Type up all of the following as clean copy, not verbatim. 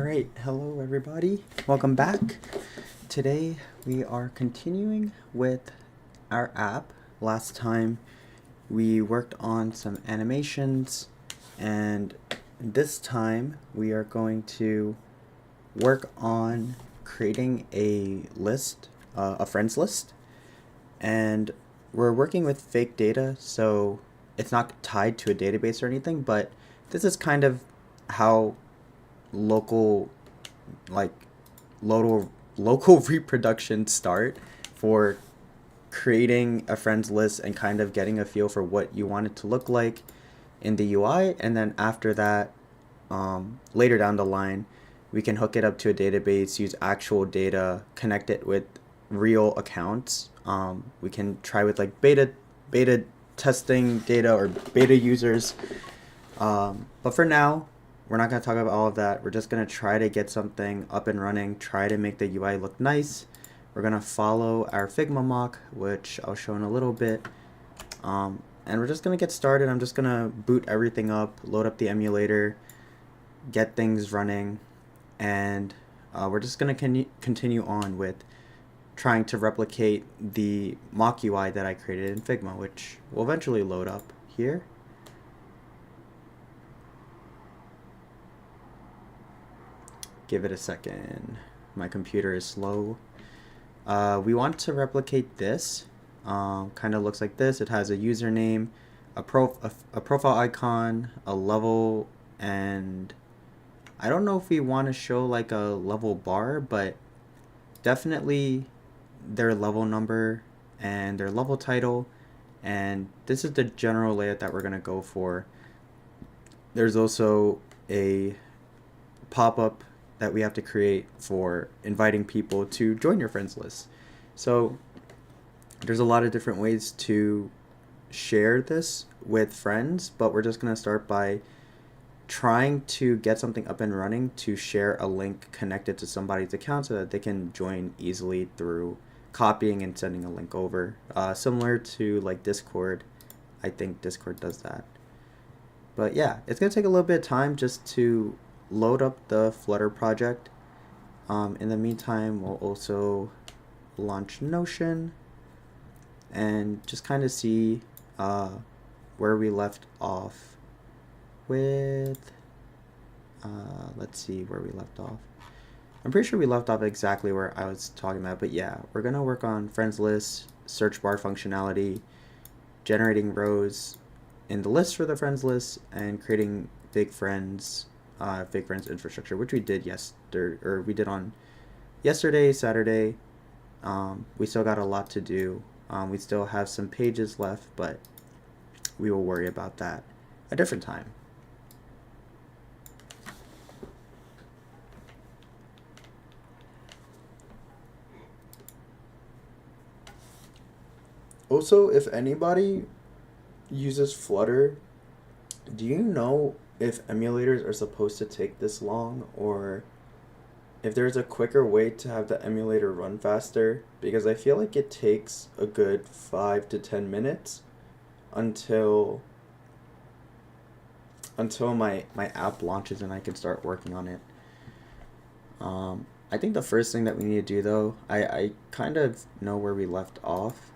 Alright, hello everybody. Welcome back. Today we are continuing with our app. Last time we worked on some animations, and this time we are going to work on creating a list, a friends list. And we're working with fake data, so it's not tied to a database or anything, but this is kind of how local like local reproduction start for creating a friends list and kind of getting a feel for what you want it to look like in the UI. And then after that, later down the line, we can hook it up to a database, use actual data, connect it with real accounts. We can try with like beta testing data or beta users, but for now we're not going to talk about all of that. We're just going to try to get something up and running, try to make the UI look nice. We're going to follow our Figma mock, which I'll show in a little bit. And we're just going to get started. I'm just going to boot everything up, load up the emulator, get things running, and we're just going to continue on with trying to replicate the mock UI that I created in Figma, which will eventually load up here. Give it a second. My computer is slow. We want to replicate this. Kind of looks like this. It has a username, a profile icon, a level, and I don't know if we want to show like a level bar, but definitely their level number and their level title. And this is the general layout that we're going to go for. There's also a pop-up that we have to create for inviting people to join your friends list. So there's a lot of different ways to share this with friends, but we're just going to start by trying to get something up and running to share a link connected to somebody's account so that they can join easily through copying and sending a link over. Similar to like Discord. I think Discord does that. But yeah, it's going to take a little bit of time just to load up the Flutter project. In the meantime, we'll also launch Notion and just kind of see where we left off with, let's see where we left off. I'm pretty sure we left off exactly where I was talking about, but yeah, we're going to work on friends lists, search bar functionality, generating rows in the list for the friends list, and creating fake friends infrastructure, which we did on yesterday, Saturday. We still got a lot to do. We still have some pages left, but we will worry about that a different time. Also, if anybody uses Flutter, do you know if emulators are supposed to take this long, or if there's a quicker way to have the emulator run faster? Because I feel like it takes a good 5 to 10 minutes until my app launches and I can start working on it. I think the first thing that we need to do, though, I kind of know where we left off.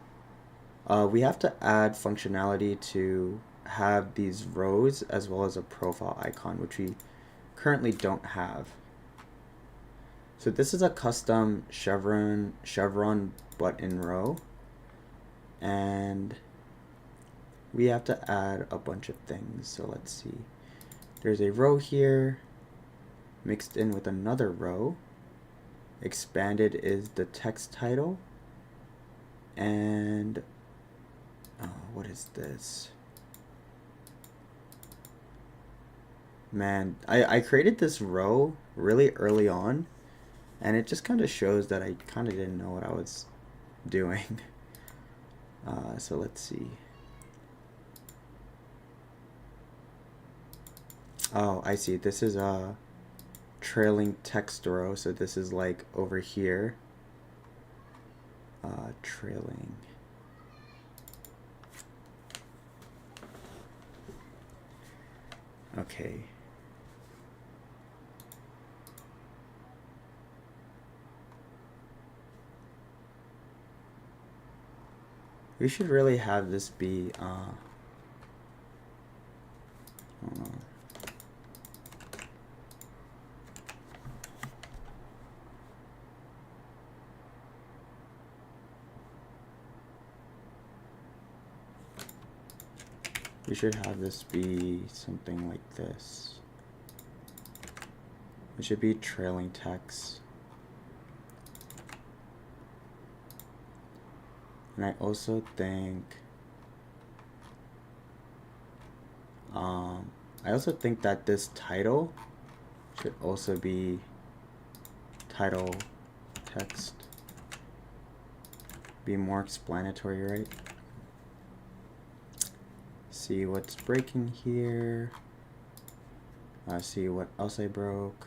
We have to add functionality to have these rows as well as a profile icon, which we currently don't have. So this is a custom chevron button row, and we have to add a bunch of things. So let's see. There's a row here mixed in with another row. Expanded is the text title, and what is this? Man, I created this row really early on, and it just kind of shows that I kind of didn't know what I was doing. So let's see. Oh, I see. This is a trailing text row, so this is like over here. Trailing. Okay. We should really have this be we should have this be something like this. It should be trailing text. And I also think that this title should also be title text. Be more explanatory, right? See what's breaking here. See what else I broke.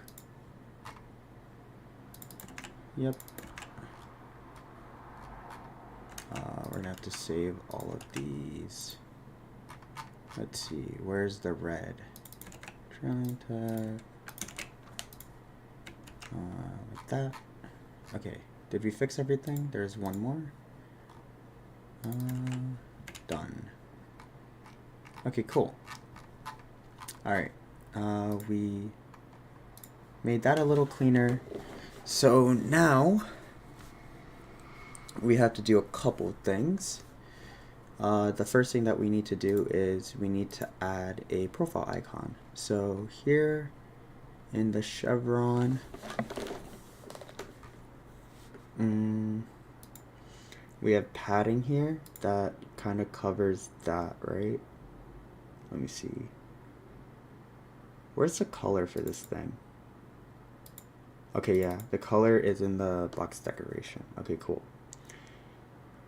Yep. We're gonna have to save all of these. Let's see, where's the red? Trailing text. Like that. Okay, did we fix everything? There's one more. Done. Okay, cool. Alright, we made that a little cleaner. So now we have to do a couple things. The first thing that we need to do is we need to add a profile icon. So here in the chevron, we have padding here that kind of covers that, right? Let me see. Where's the color for this thing? Okay, yeah, the color is in the box decoration. Okay, cool.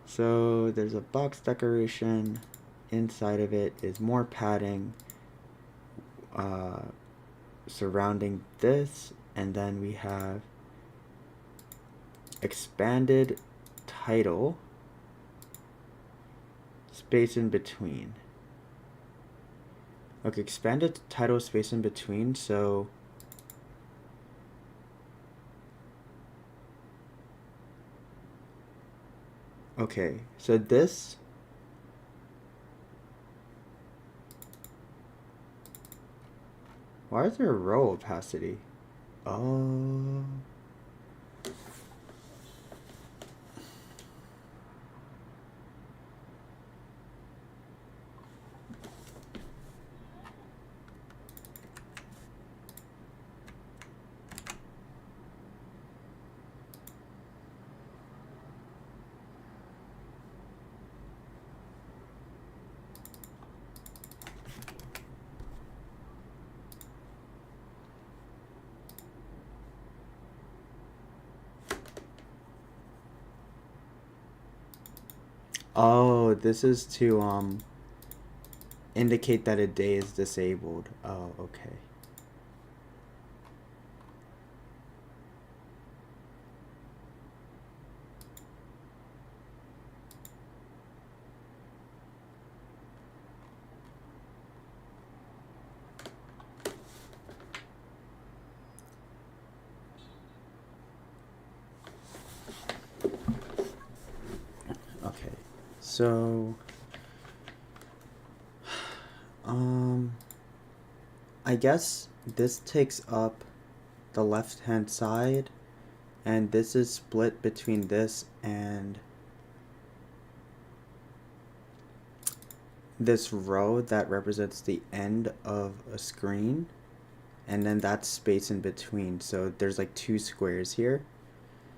So there's a box decoration. Inside of it is more padding surrounding this, and then we have expanded title, space in between. Okay, expanded title, space in between, so okay, so this why is there a row opacity? Oh. Oh, this is to indicate that a day is disabled. Oh, okay. Okay. So I guess this takes up the left hand side, and this is split between this and this row that represents the end of a screen, and then that's space in between. So there's like two squares here.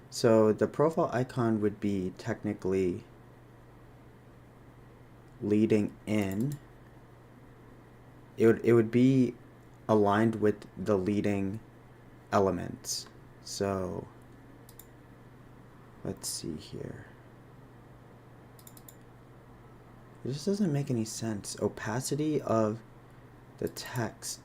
So the profile icon would be technically leading in. It would be aligned with the leading elements. So let's see here. This doesn't make any sense. Opacity of the text.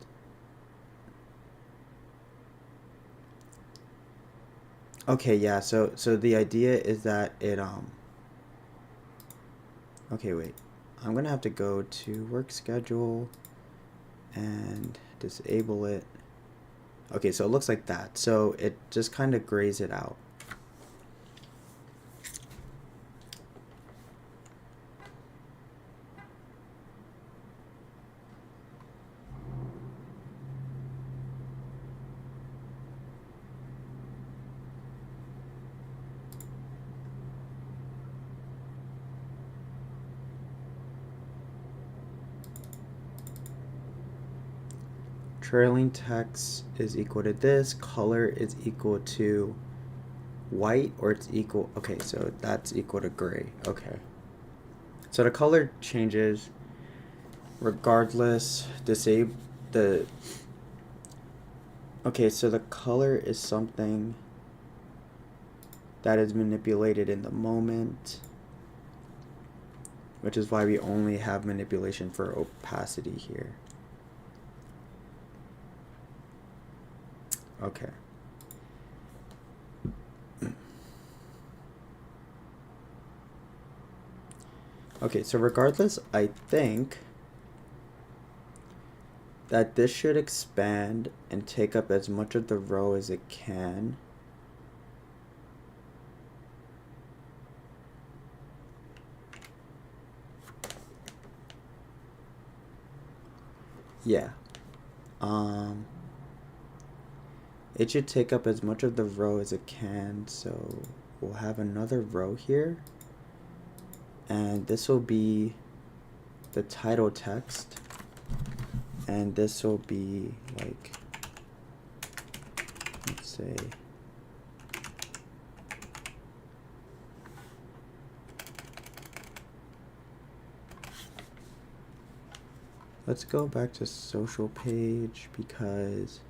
Okay, yeah, so the idea is that it okay, wait. I'm gonna have to go to work schedule and disable it. Okay, so it looks like that. So it just kind of grays it out. trailing text is equal to this, color is equal to white, or it's equal, okay, so that's equal to gray. Okay, so the color changes regardless. Disable the, okay, so the color is something that is manipulated in the moment, which is why we only have manipulation for opacity here. Okay. Okay, so regardless, I think that this should expand and take up as much of the row as it can. Yeah. It should take up as much of the row as it can, so we'll have another row here. And this will be the title text. And this will be like, let's say, let's go back to social page because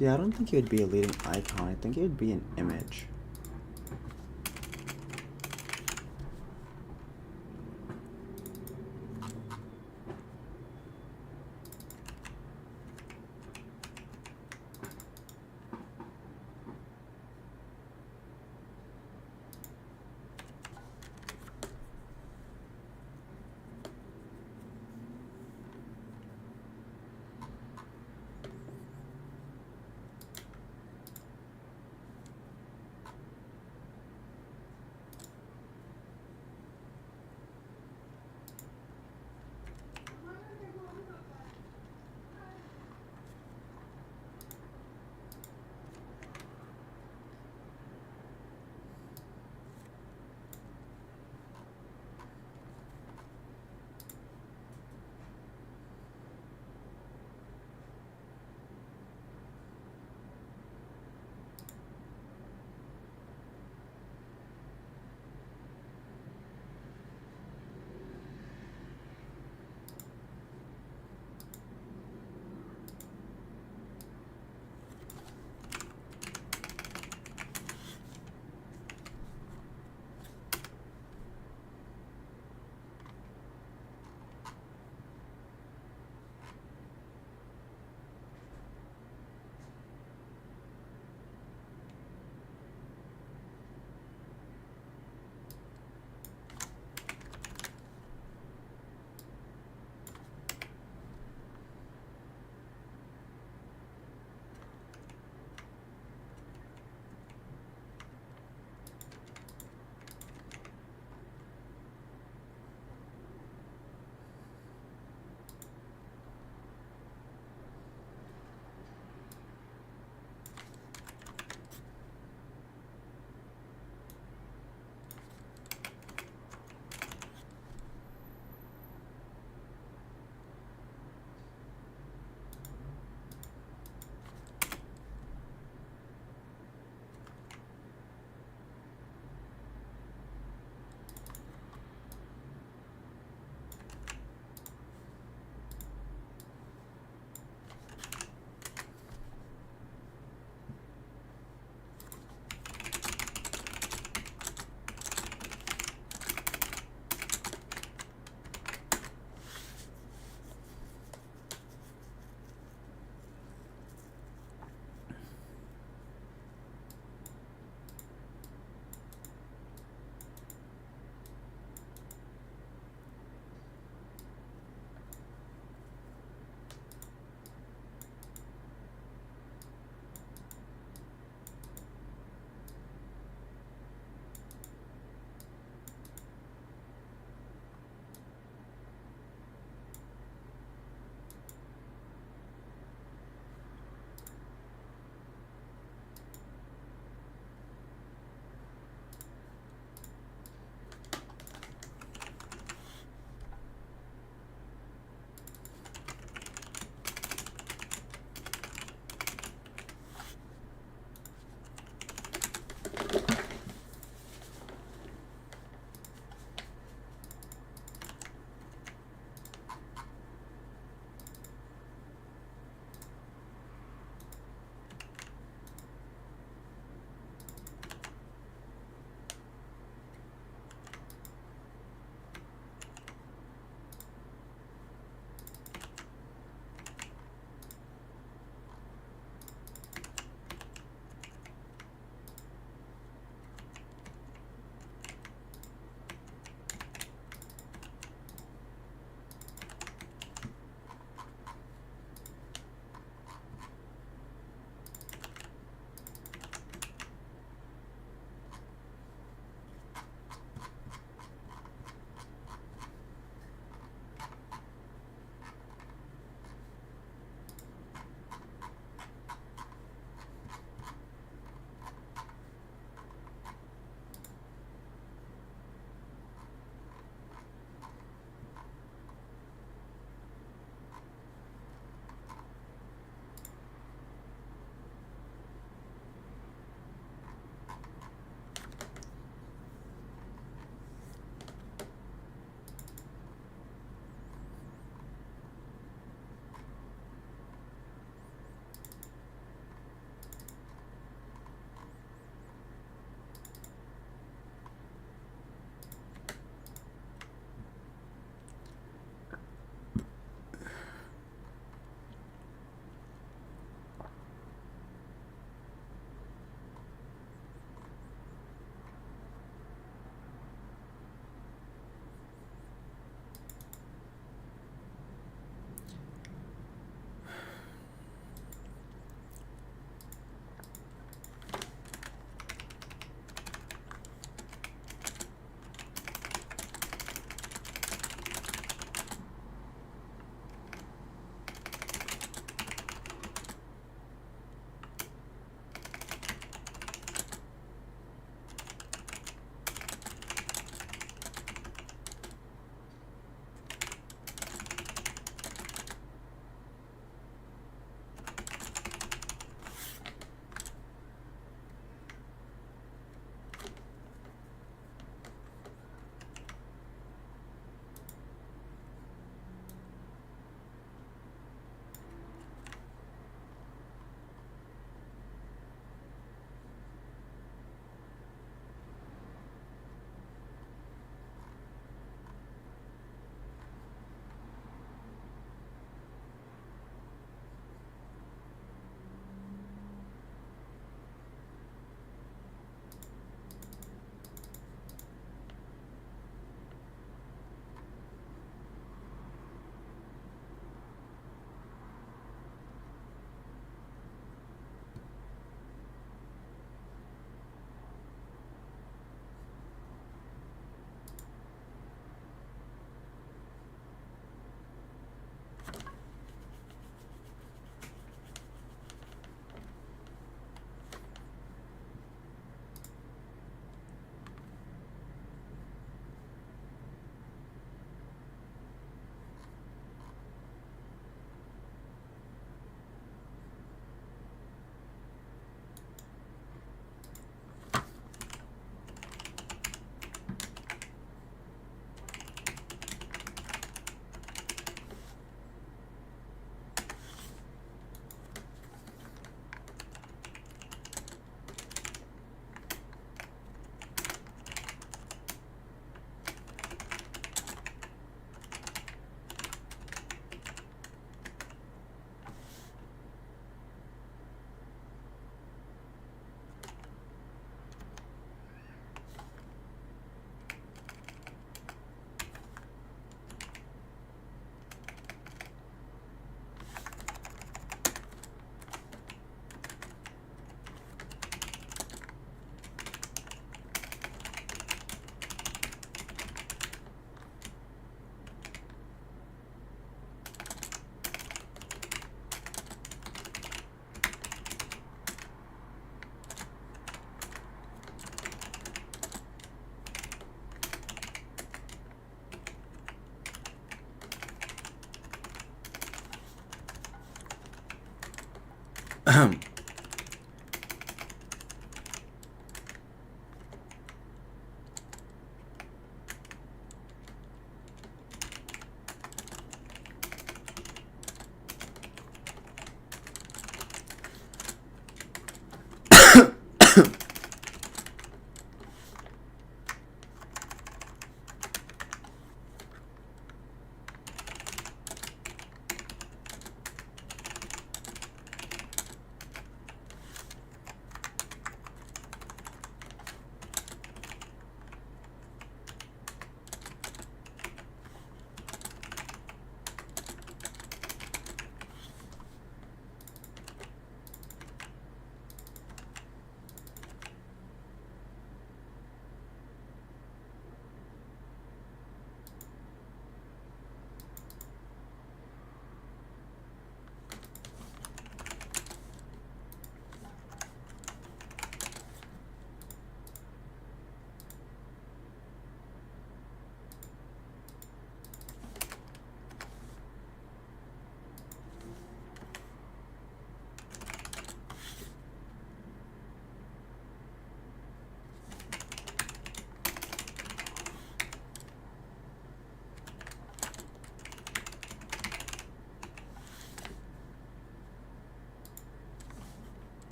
See, I don't think it would be a leading icon. I think it would be an image.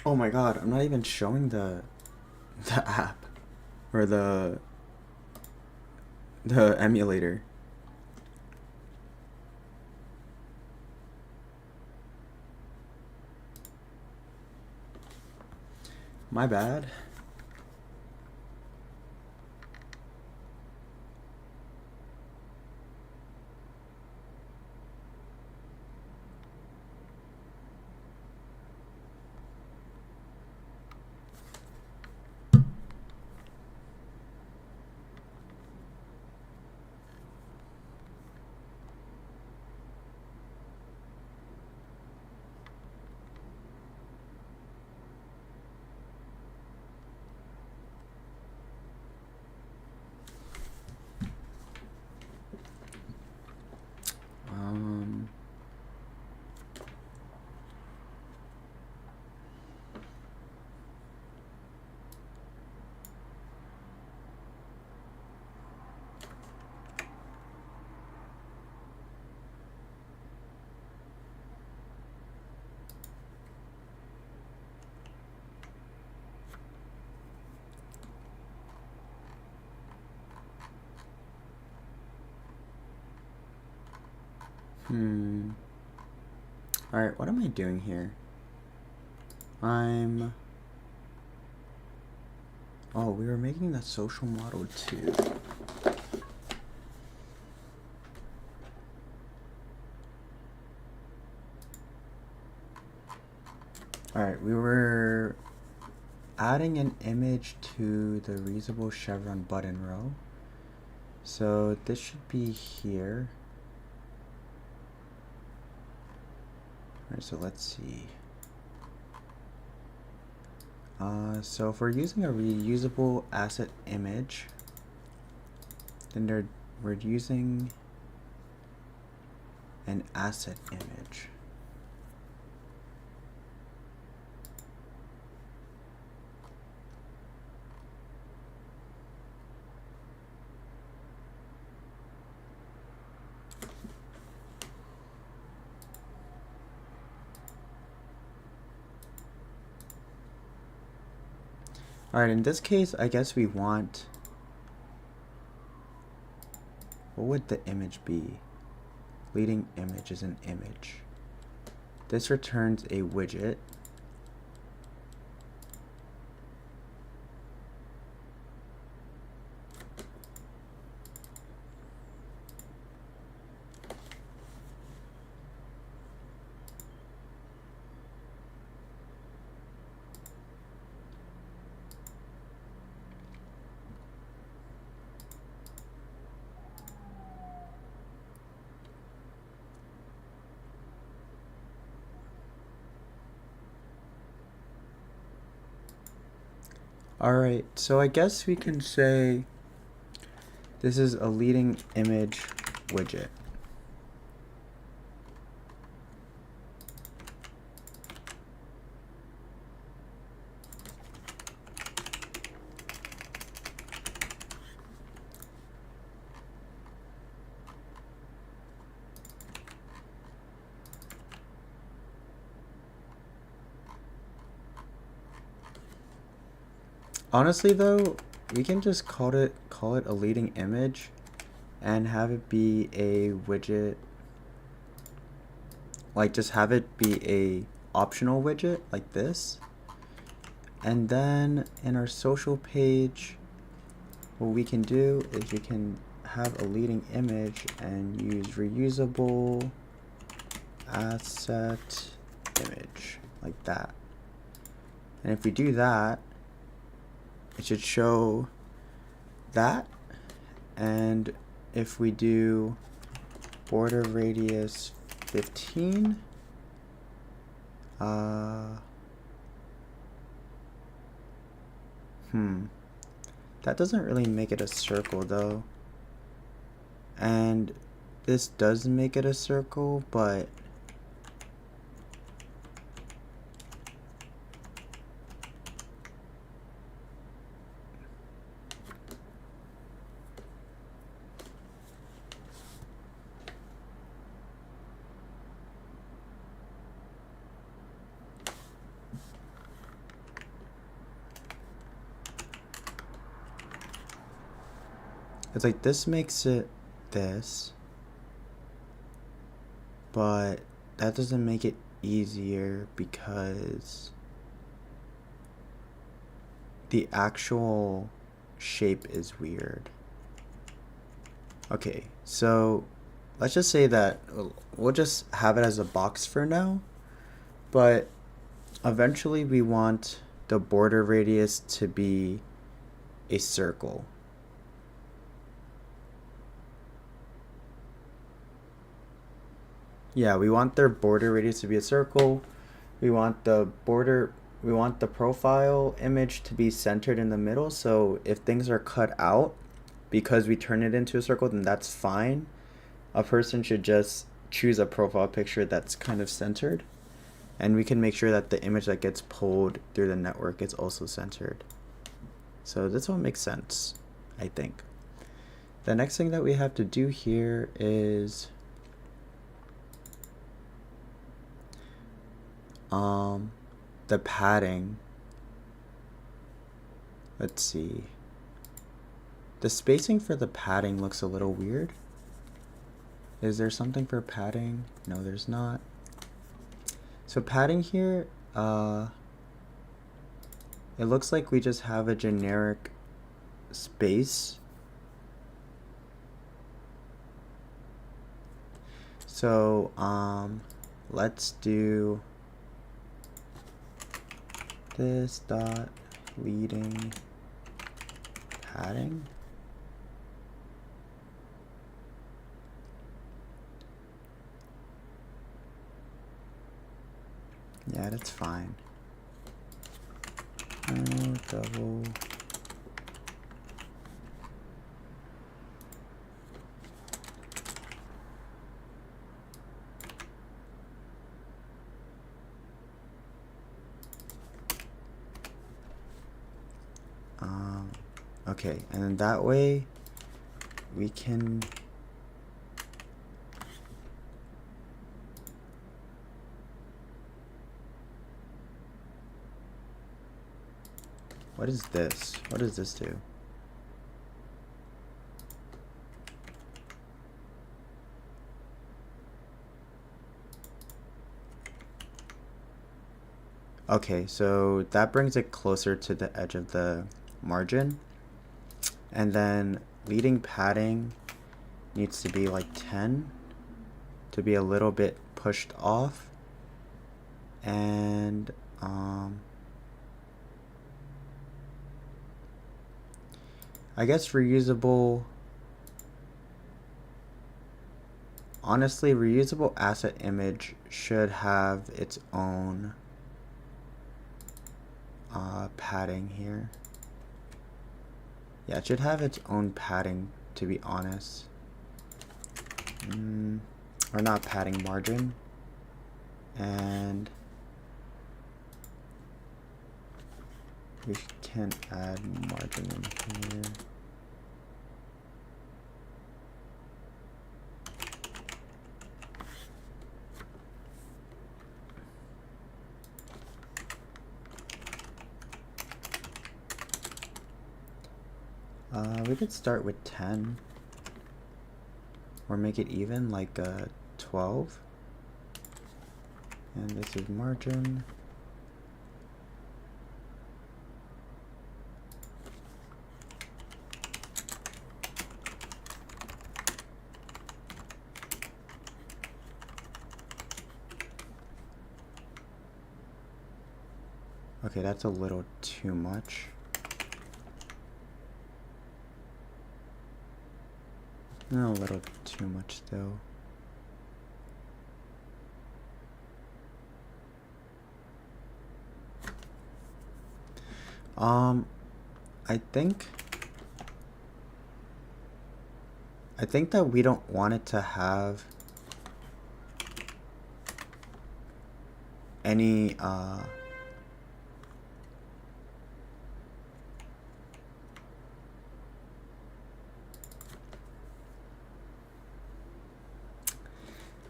Oh my god, I'm not even showing the app or the emulator. My bad. Alright, what am I doing here? Oh, we were making that social model too. Alright, we were adding an image to the reusable chevron button row. So this should be here. Alright, so let's see. So if we're using a reusable asset image, then we're using an asset image. Alright, in this case, I guess we want... What would the image be? Leading image is an image. This returns a widget. Alright, so I guess we can say this is a leading image widget. Honestly though, we can just call it a leading image and have it be a widget. Like just have it be a optional widget like this. And then in our social page, what we can do is we can have a leading image and use reusable asset image like that. And if we do that, it should show that. And if we do border radius 15, that doesn't really make it a circle though. And this does make it a circle, but it's like this makes it this, but that doesn't make it easier because the actual shape is weird. Okay, so let's just say that we'll just have it as a box for now, but eventually we want the border radius to be a circle. Yeah, we want their border radius to be a circle. We want the profile image to be centered in the middle. So if things are cut out because we turn it into a circle, then that's fine. A person should just choose a profile picture that's kind of centered. And we can make sure that the image that gets pulled through the network is also centered. So this one makes sense, I think. The next thing that we have to do here is the padding. Let's see. The spacing for the padding looks a little weird. Is there something for padding? No, there's not. So padding here, it looks like we just have a generic space. So let's do this dot leading padding. Yeah, that's fine. Double. Okay, and then that way we can what is this? What does this do? Okay, so that brings it closer to the edge of the margin. And then leading padding needs to be like 10 to be a little bit pushed off. And I guess reusable, honestly, reusable asset image should have its own padding here. Yeah, it should have its own padding, to be honest. or not padding, margin, and we can add margin in here. We could start with 10 or make it even, like 12, and this is margin. Okay, that's a little too much. No, a little too much though. I think that we don't want it to have any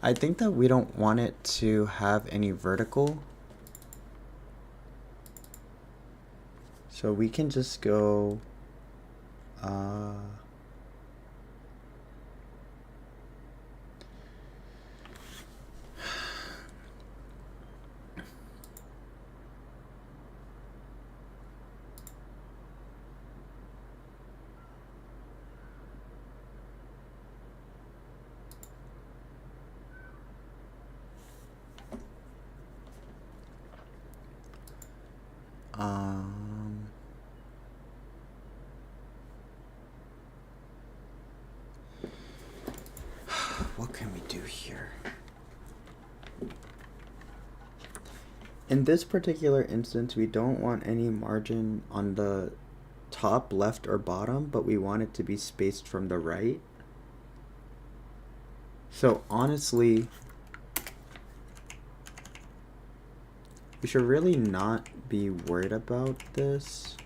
I think that we don't want it to have any vertical. So we can just go what can we do here? In this particular instance, we don't want any margin on the top, left, or bottom, but we want it to be spaced from the right. So honestly, we should really not be worried about this.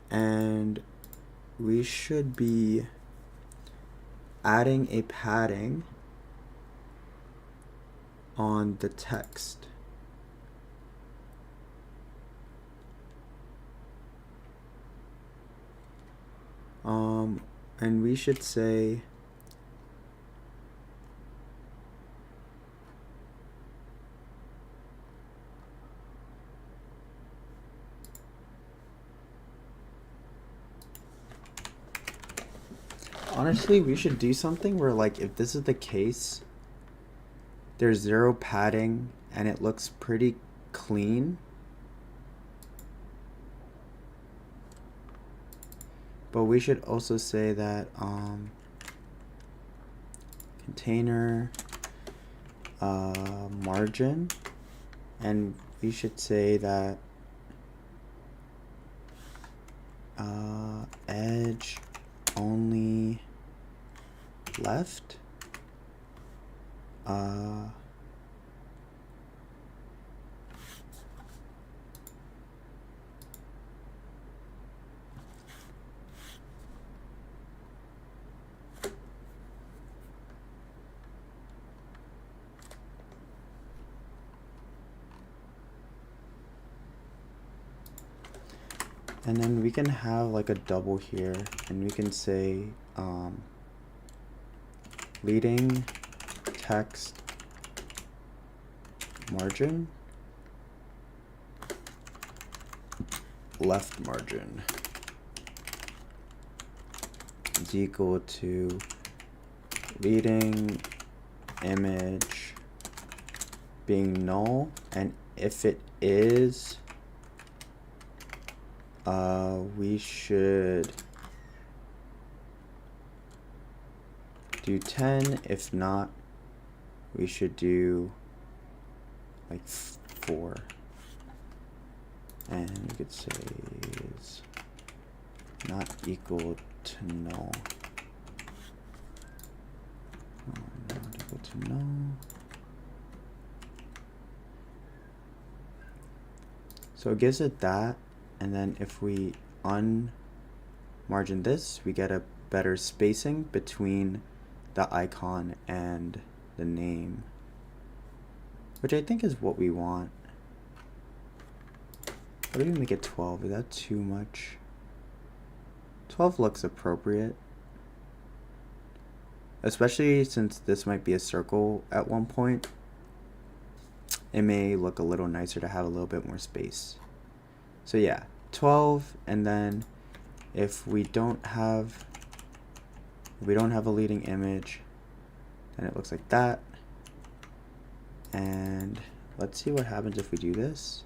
And we should be adding a padding on the text. And we should say honestly, we should do something where, like, if this is the case, there's 0 padding and it looks pretty clean. But we should also say that container margin, and we should say that edge only left. And then we can have like a double here, and we can say leading text margin, left margin is equal to leading image being null, and if it is, we should do 10. If not, we should do like 4. And we could say is not equal to null. not equal to no. So it gives it that, and then if we unmargin this, we get a better spacing between the icon and the name, which I think is what we want. What do we make it 12? Is that too much? 12 looks appropriate, especially since this might be a circle at one point. It may look a little nicer to have a little bit more space. So yeah, 12, and then if we don't have a leading image, then it looks like that. And let's see what happens if we do this.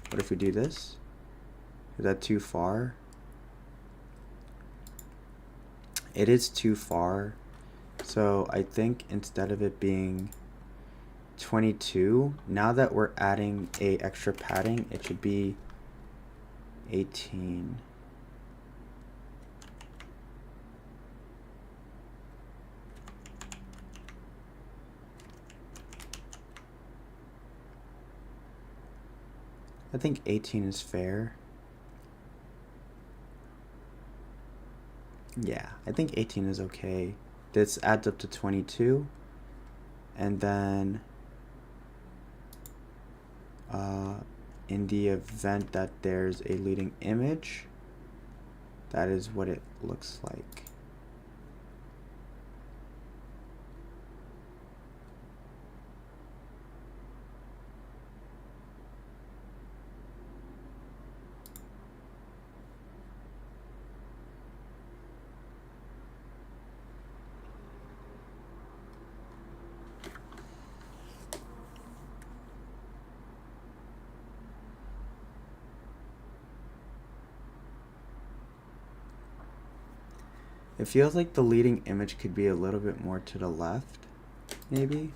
What if we do this? Is that too far? It is too far. So I think instead of it being 22, now that we're adding a extra padding, it should be 18. I think 18 is fair. Yeah, I think 18 is okay. This adds up to 22. And then in the event that there's a leading image, that is what it looks like. It feels like the leading image could be a little bit more to the left, maybe.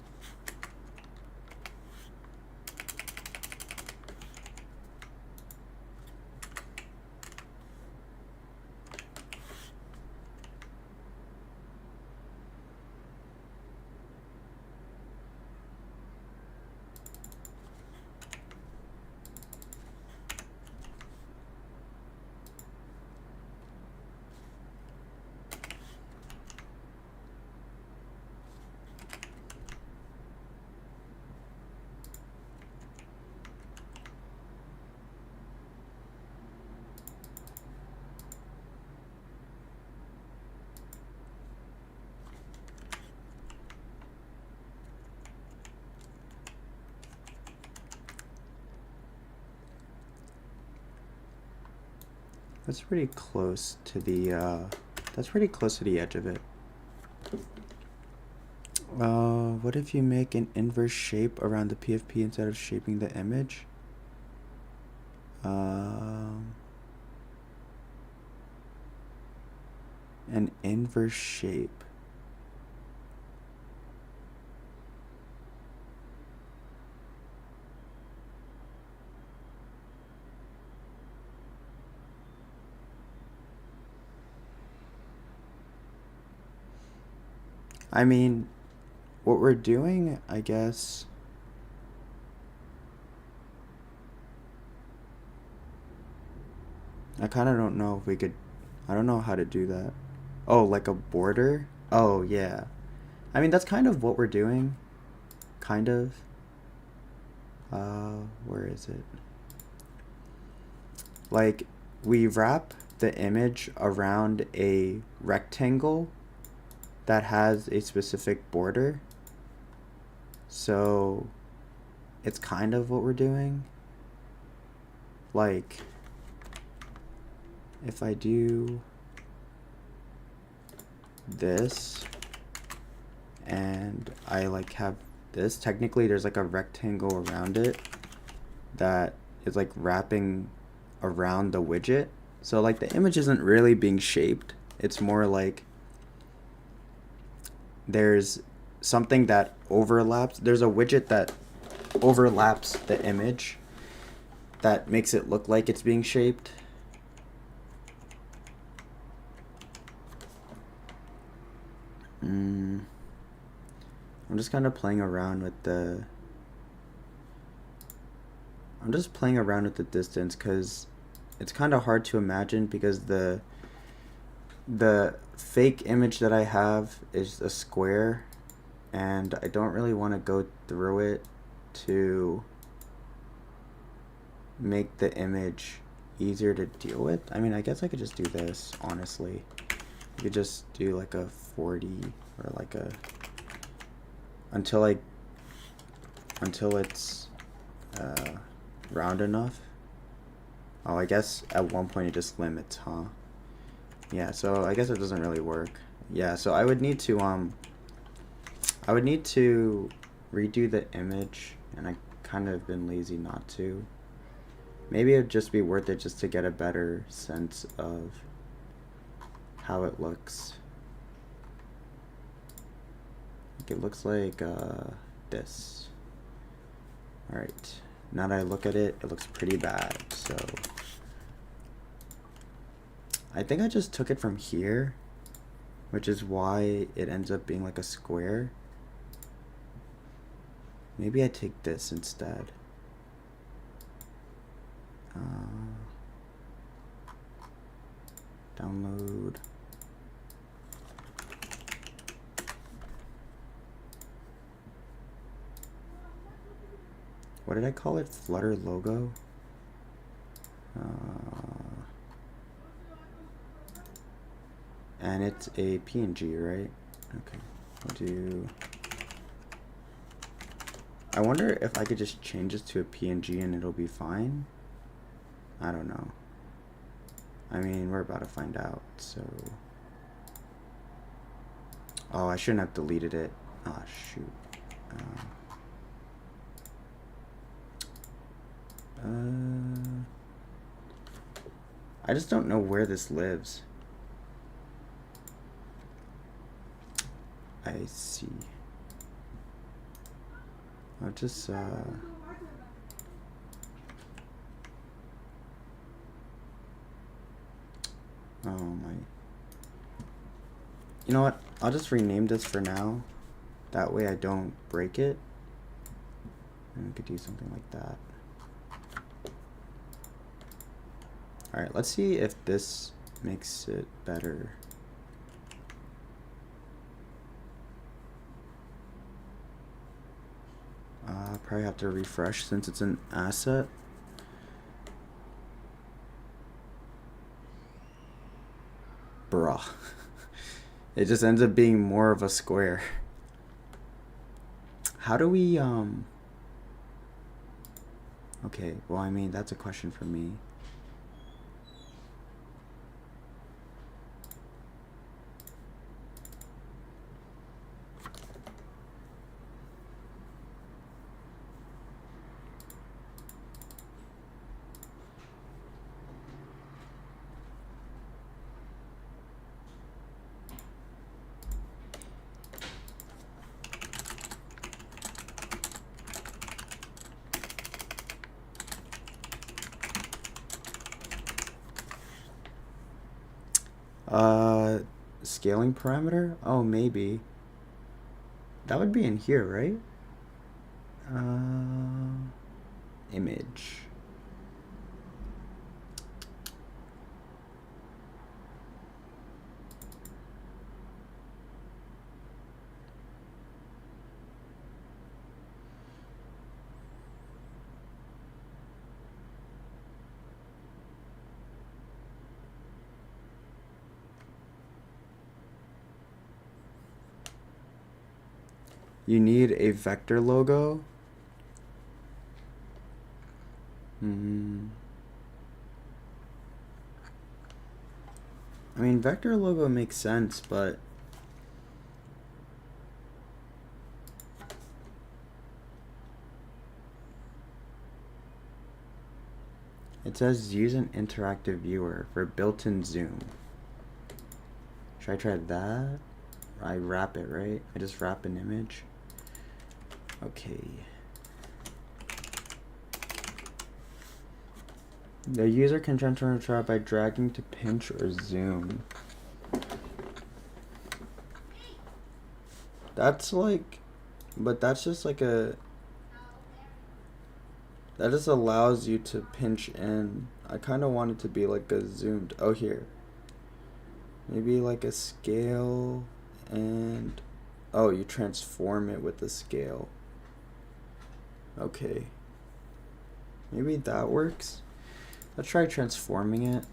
That's pretty close to the edge of it. What if you make an inverse shape around the PFP instead of shaping the image? An inverse shape. I mean, what we're doing, I guess, I kind of don't know if we could, I don't know how to do that. Oh, like a border? Oh, yeah. I mean, that's kind of what we're doing. Kind of. Where is it? Like, we wrap the image around a rectangle that has a specific border. So it's kind of what we're doing. Like, if I do this and I like have this, technically there's like a rectangle around it that is like wrapping around the widget. So like the image isn't really being shaped. It's more like there's something that overlaps. There's a widget that overlaps the image that makes it look like it's being shaped. I'm just kind of playing around with the... I'm just playing around with the distance because it's kind of hard to imagine because the fake image that I have is a square and I don't really want to go through it to make the image easier to deal with. I mean, I guess I could just do this, honestly. You could just do like a 40 or like a until it's round enough. Oh, I guess at one point it just limits, huh? Yeah, so I guess it doesn't really work. Yeah, so I would need to redo the image, and I kind of been lazy not to. Maybe it'd just be worth it just to get a better sense of how it looks. It looks like this. Alright, now that I look at it, it looks pretty bad, so I think I just took it from here, which is why it ends up being like a square. Maybe I take this instead. Download. What did I call it? Flutter logo? And it's a PNG, right? Okay. I'll do... I wonder if I could just change this to a PNG and it'll be fine. I don't know. I mean, we're about to find out, so... Oh, I shouldn't have deleted it. Ah, shoot. I just don't know where this lives. I see. I'll just oh my. You know what? I'll just rename this for now. That way I don't break it. And we could do something like that. Alright, let's see if this makes it better. Probably have to refresh since it's an asset. Bruh. It just ends up being more of a square. How do we, okay, well, I mean, that's a question for me. Scaling parameter? Oh, maybe. That would be in here, right? Image. You need a vector logo. I mean, vector logo makes sense, but it says use an interactive viewer for built-in zoom. Should I try that? I wrap it, right? I just wrap an image. Okay. The user can transfer a chart by dragging to pinch or zoom. That's like, but that's just like a, that just allows you to pinch in. I kind of want it to be like a zoomed, oh here. Maybe like a scale and, oh, you transform it with the scale. Okay. Maybe that works. Let's try transforming it.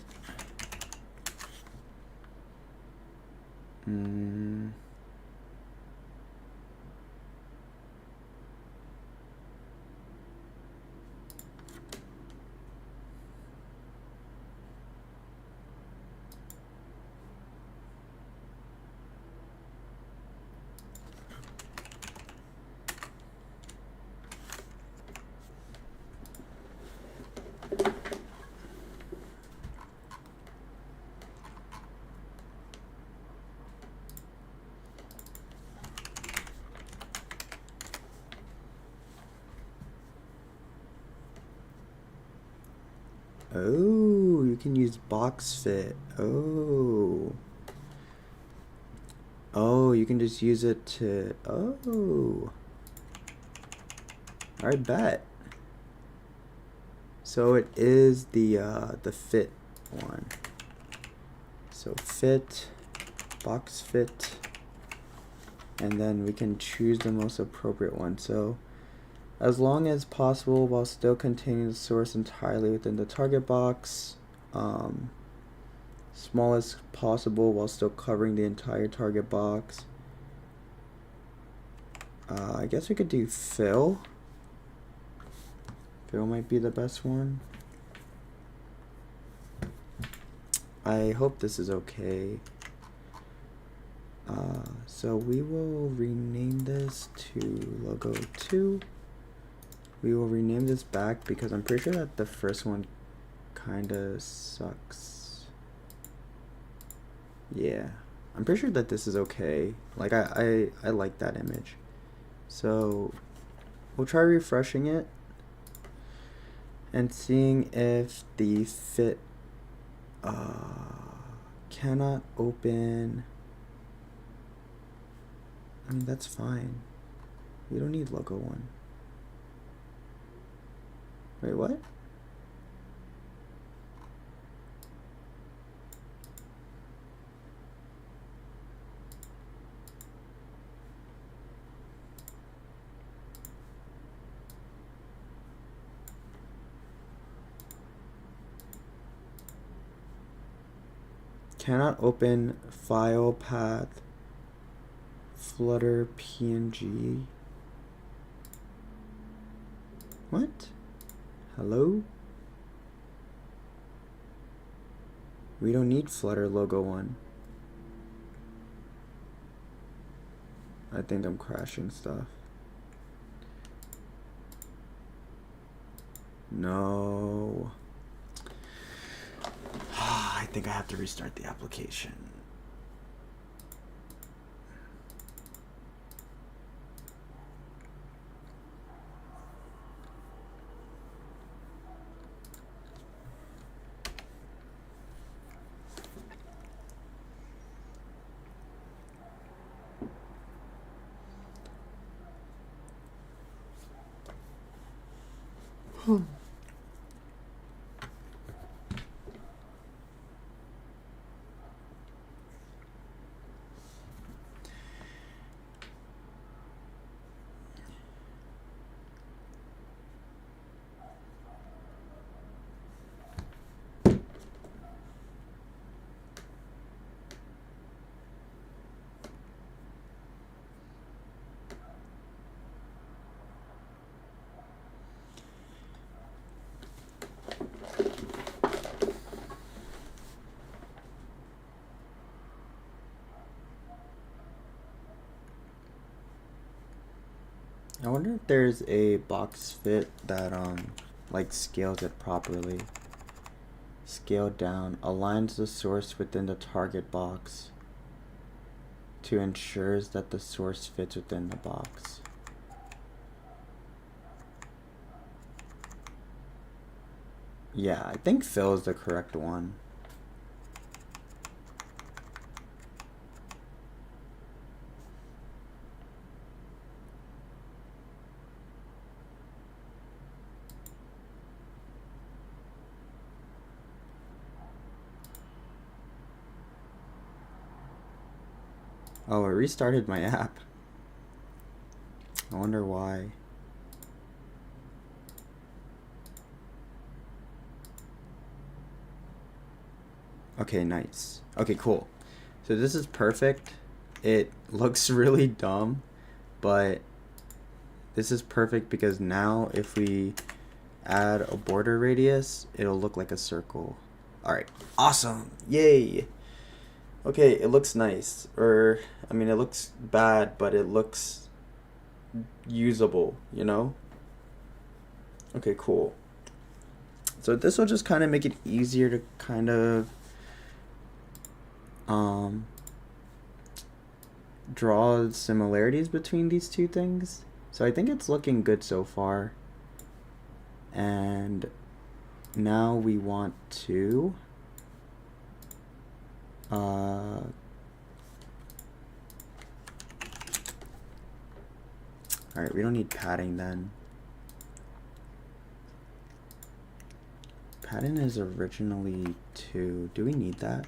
Oh, you can use box fit. Oh. Oh, you can just use it to, oh. I bet. So it is the fit one. So fit, box fit, and then we can choose the most appropriate one. So as long as possible while still containing the source entirely within the target box, small as possible while still covering the entire target box. I guess we could do fill. Fill might be the best one. I hope this is okay. So we will rename this to logo 2. We will rename this back because I'm pretty sure that the first one kinda sucks. Yeah, I'm pretty sure that this is okay. Like I like that image. So we'll try refreshing it and seeing if the fit cannot open. I mean, that's fine. You don't need logo 1. Wait, what? Cannot open file path Flutter PNG. What? Hello? We don't need Flutter logo 1. I think I'm crashing stuff. No. I think I have to restart the application. I wonder if there's a box fit that like scales it properly. Scale down, aligns the source within the target box to ensures that the source fits within the box. Yeah, I think fill is the correct one. Oh, it restarted my app. I wonder why. Okay, nice. Okay, cool. So this is perfect. It looks really dumb, but this is perfect because now if we add a border radius, it'll look like a circle. Alright, awesome. Yay. Okay, it looks nice. Or, I mean, it looks bad, but it looks usable, you know? Okay, cool. So this will just kind of make it easier to kind of draw similarities between these two things. So I think it's looking good so far. And now we want to alright, we don't need padding then. Padding is originally 2. Do we need that?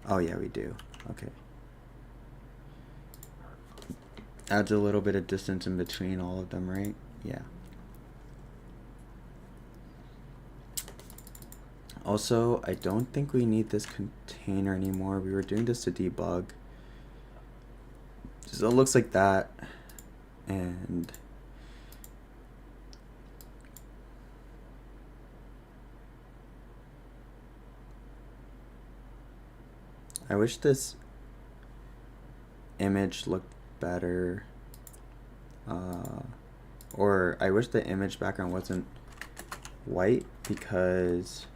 Oh yeah, we do. Okay. Adds a little bit of distance in between all of them, right? Yeah. Also, I don't think we need this container anymore. We were doing this to debug. So it looks like that. And I wish this image looked better. Or I wish the image background wasn't white because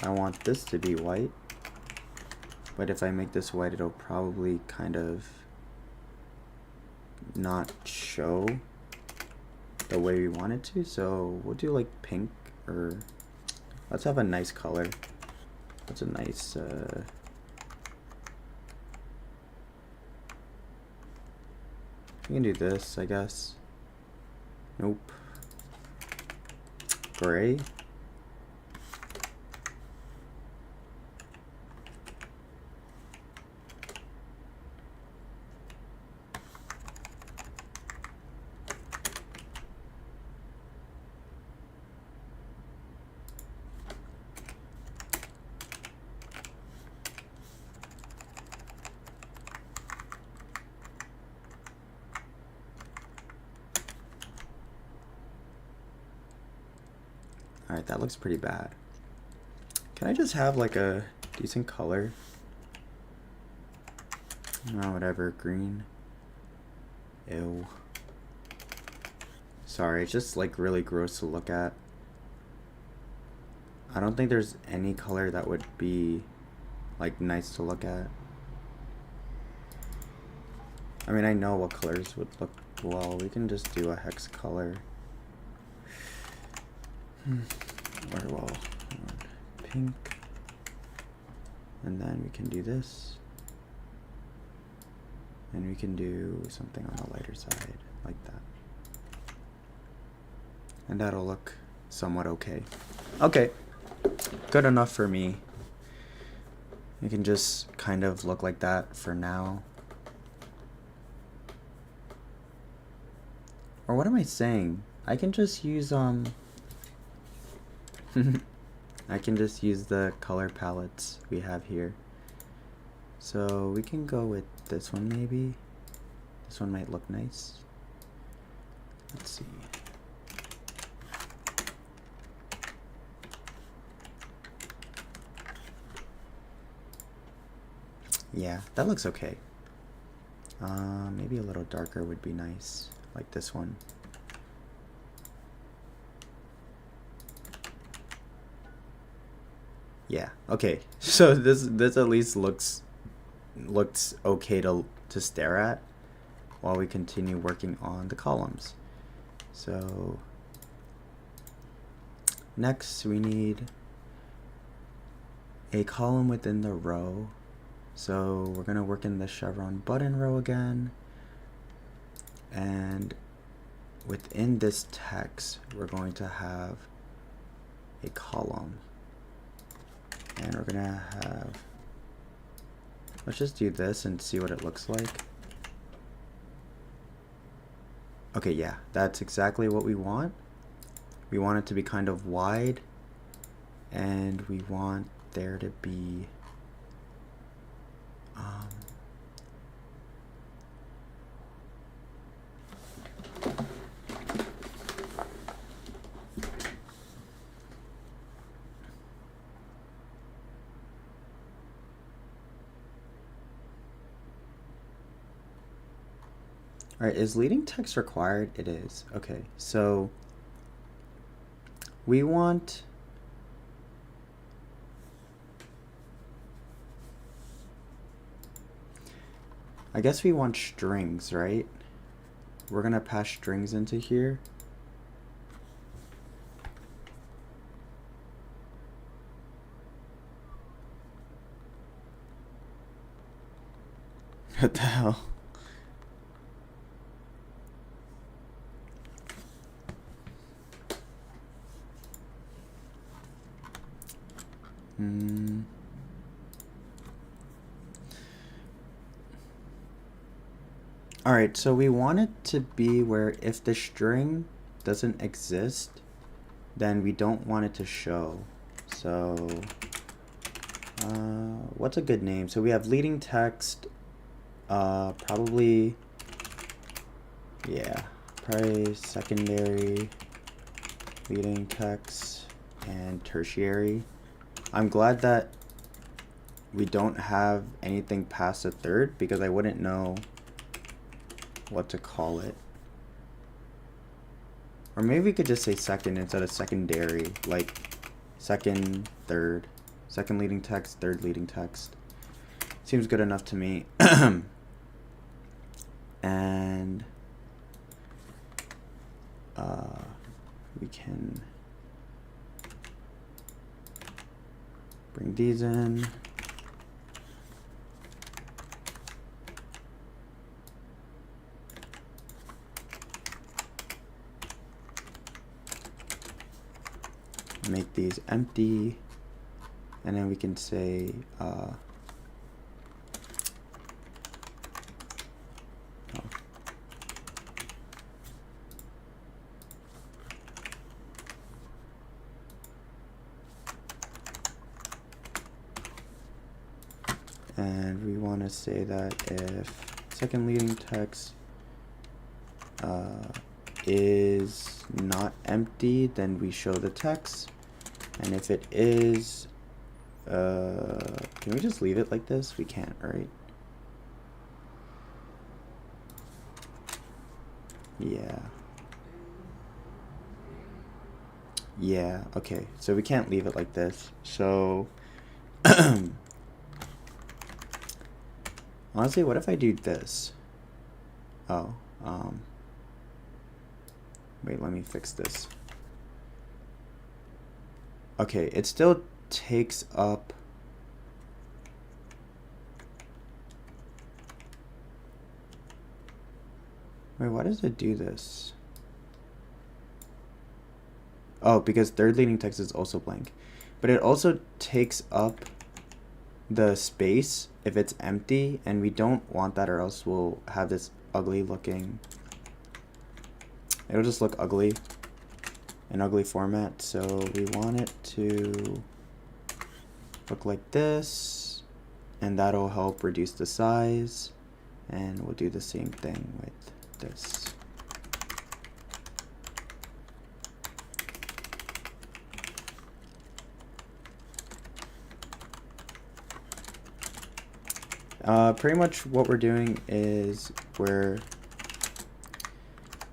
I want this to be white. But if I make this white, it'll probably kind of not show the way we want it to. So we'll do like pink, or let's have a nice color. What's a nice we can do this, I guess. Nope. Gray. Alright, that looks pretty bad. Can I just have like a decent color? No, whatever, green. Ew. Sorry, it's just like really gross to look at. I don't think there's any color that would be like nice to look at. I mean, I know what colors would look well. We can just do a hex color. Or well, pink. And then we can do this. And we can do something on the lighter side, like that. And that'll look somewhat okay. Okay, good enough for me. We can just kind of look like that for now. Or what am I saying? I can just use I can just use the color palettes we have here. So we can go with this one maybe. This one might look nice. Let's see. Yeah, that looks okay. Maybe a little darker would be nice, like this one. Yeah, okay. So this at least looks okay to stare at while we continue working on the columns. So next we need a column within the row. So we're gonna work in the chevron button row again, and within this text we're going to have a column, and we're gonna have Let's just do this and see what it looks like. Okay, yeah, that's exactly what we want. We want it to be kind of wide, and we want there to be all right, is leading text required? It is. Okay, so we want I guess we want strings, right? We're gonna pass strings into here. What the hell? All right, so we want it to be where if the string doesn't exist, then we don't want it to show. So what's a good name? So we have leading text, probably secondary, leading text, and tertiary. I'm glad that we don't have anything past a third, because I wouldn't know what to call it. Or maybe we could just say second instead of secondary, like second, third, second leading text, third leading text. Seems good enough to me. And we can bring these in. Make these empty, and then we can say and we want to say that if second leading text is not empty, then we show the text, and if it is, can we just leave it like this? We can't, right? Yeah, okay, so we can't leave it like this. So honestly, what if I do this? Oh, wait, let me fix this. Okay, it still takes up wait, why does it do this? Oh, because third leading text is also blank. But it also takes up the space if it's empty, and we don't want that, or else we'll have this ugly looking, it'll just look ugly, an ugly format. So we want it to look like this, and that'll help reduce the size, and we'll do the same thing with this. Pretty much what we're doing is we're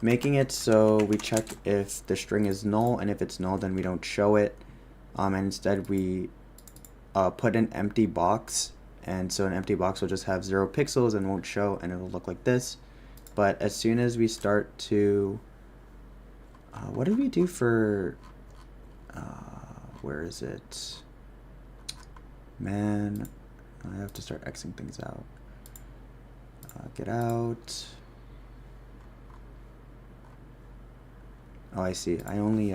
making it so we check if the string is null, and if it's null, then we don't show it. And instead we put an empty box, and so an empty box will just have 0 pixels and won't show, and it'll look like this. But as soon as we start to what did we do for where is it? Man, I have to start Xing things out. Get out. Oh, I see. I only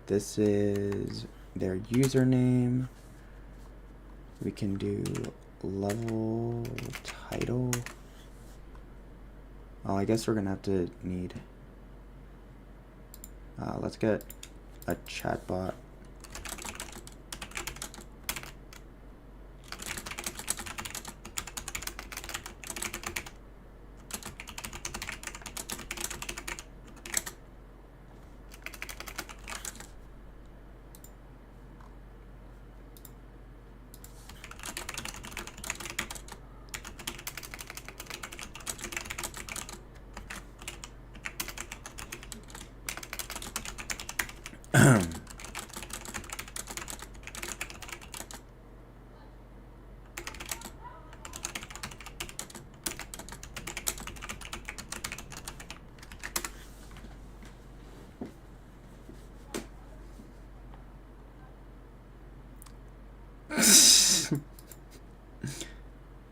this is their username. We can do level title. Oh, I guess we're gonna have to need. Let's get a chatbot.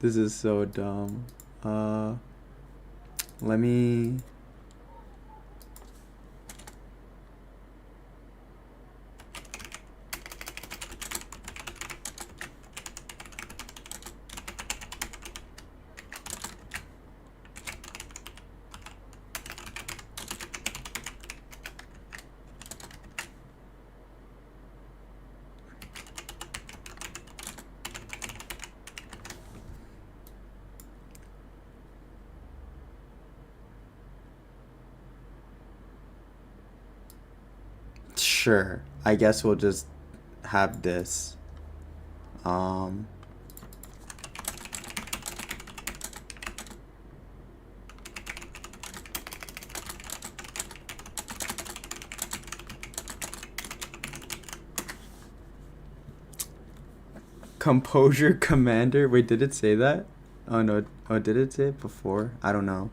This is so dumb. Let me. Sure, I guess we'll just have this. Composure Commander. Wait, did it say that? Oh no. Oh, did it say it before? I don't know.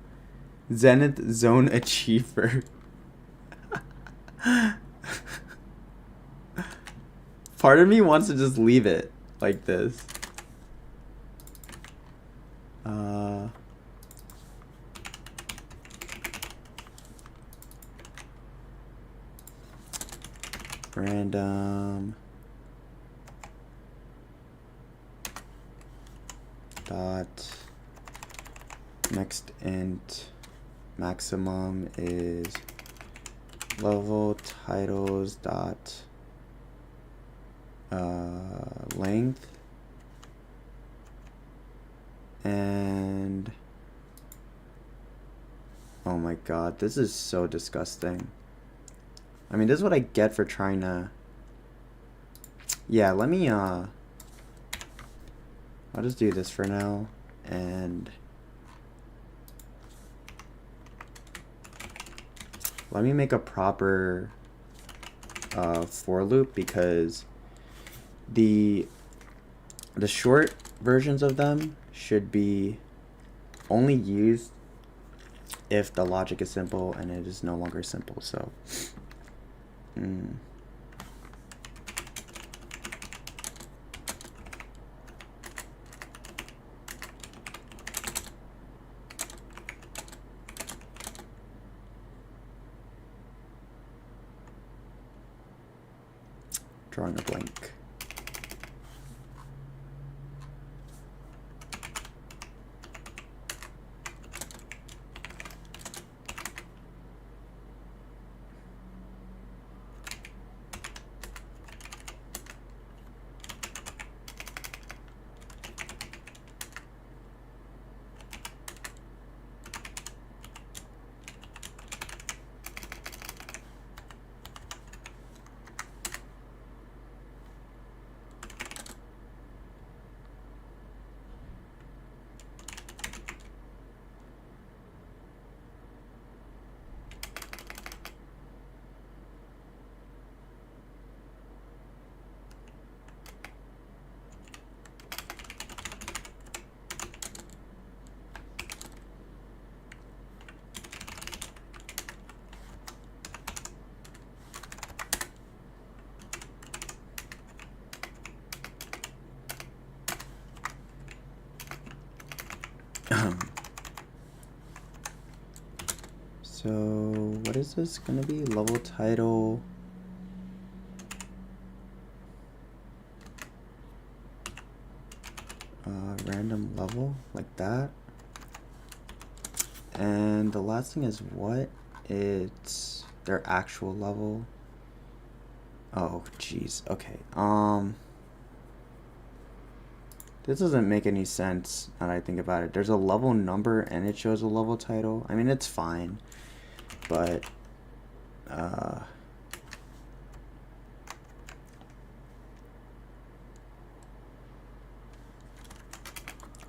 Zenith Zone Achiever. Part of me wants to just leave it like this. Random dot next int maximum is level titles dot length, and oh my god, this is so disgusting. I mean, this is what I get for trying to. Yeah, let me I'll just do this for now, and let me make a proper for loop, because the short versions of them should be only used if the logic is simple, and it is no longer simple. So drawing a blank. So what is this gonna be? Level title random level like that. And the last thing is what? It's their actual level. Oh, jeez. Okay. This doesn't make any sense now that I think about it. There's a level number and it shows a level title. I mean, it's fine, but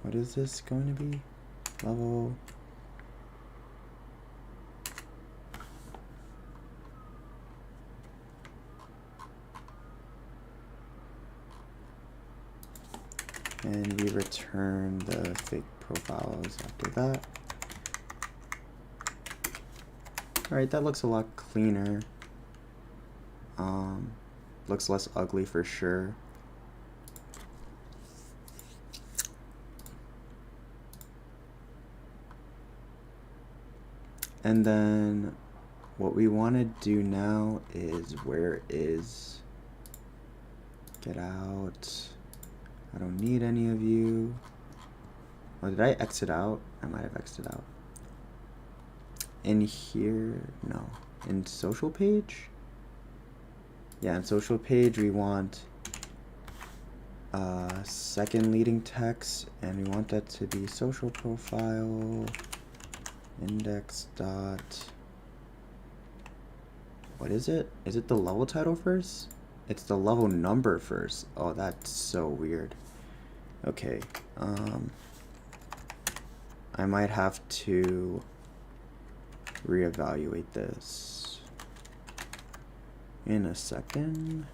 what is this going to be? Level. And we return the fake profiles after that. Alright, that looks a lot cleaner. Looks less ugly for sure. And then what we want to do now is where is get out. I don't need any of you. Oh, did I exit out? I might have exited out. In here, no. In social page? Yeah, in social page we want second leading text, and we want that to be social profile index dot. What is it? Is it the level title first? It's the level number first. Oh, that's so weird. Okay, I might have to reevaluate this in a second.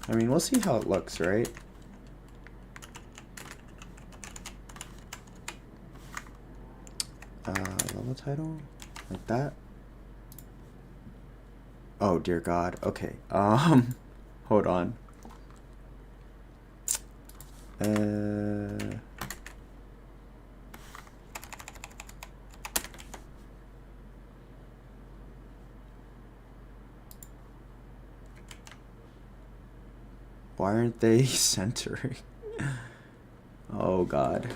I mean, we'll see how it looks, right? Level title, like that. Oh dear God. Okay. Hold on. Why aren't they centering? Oh God.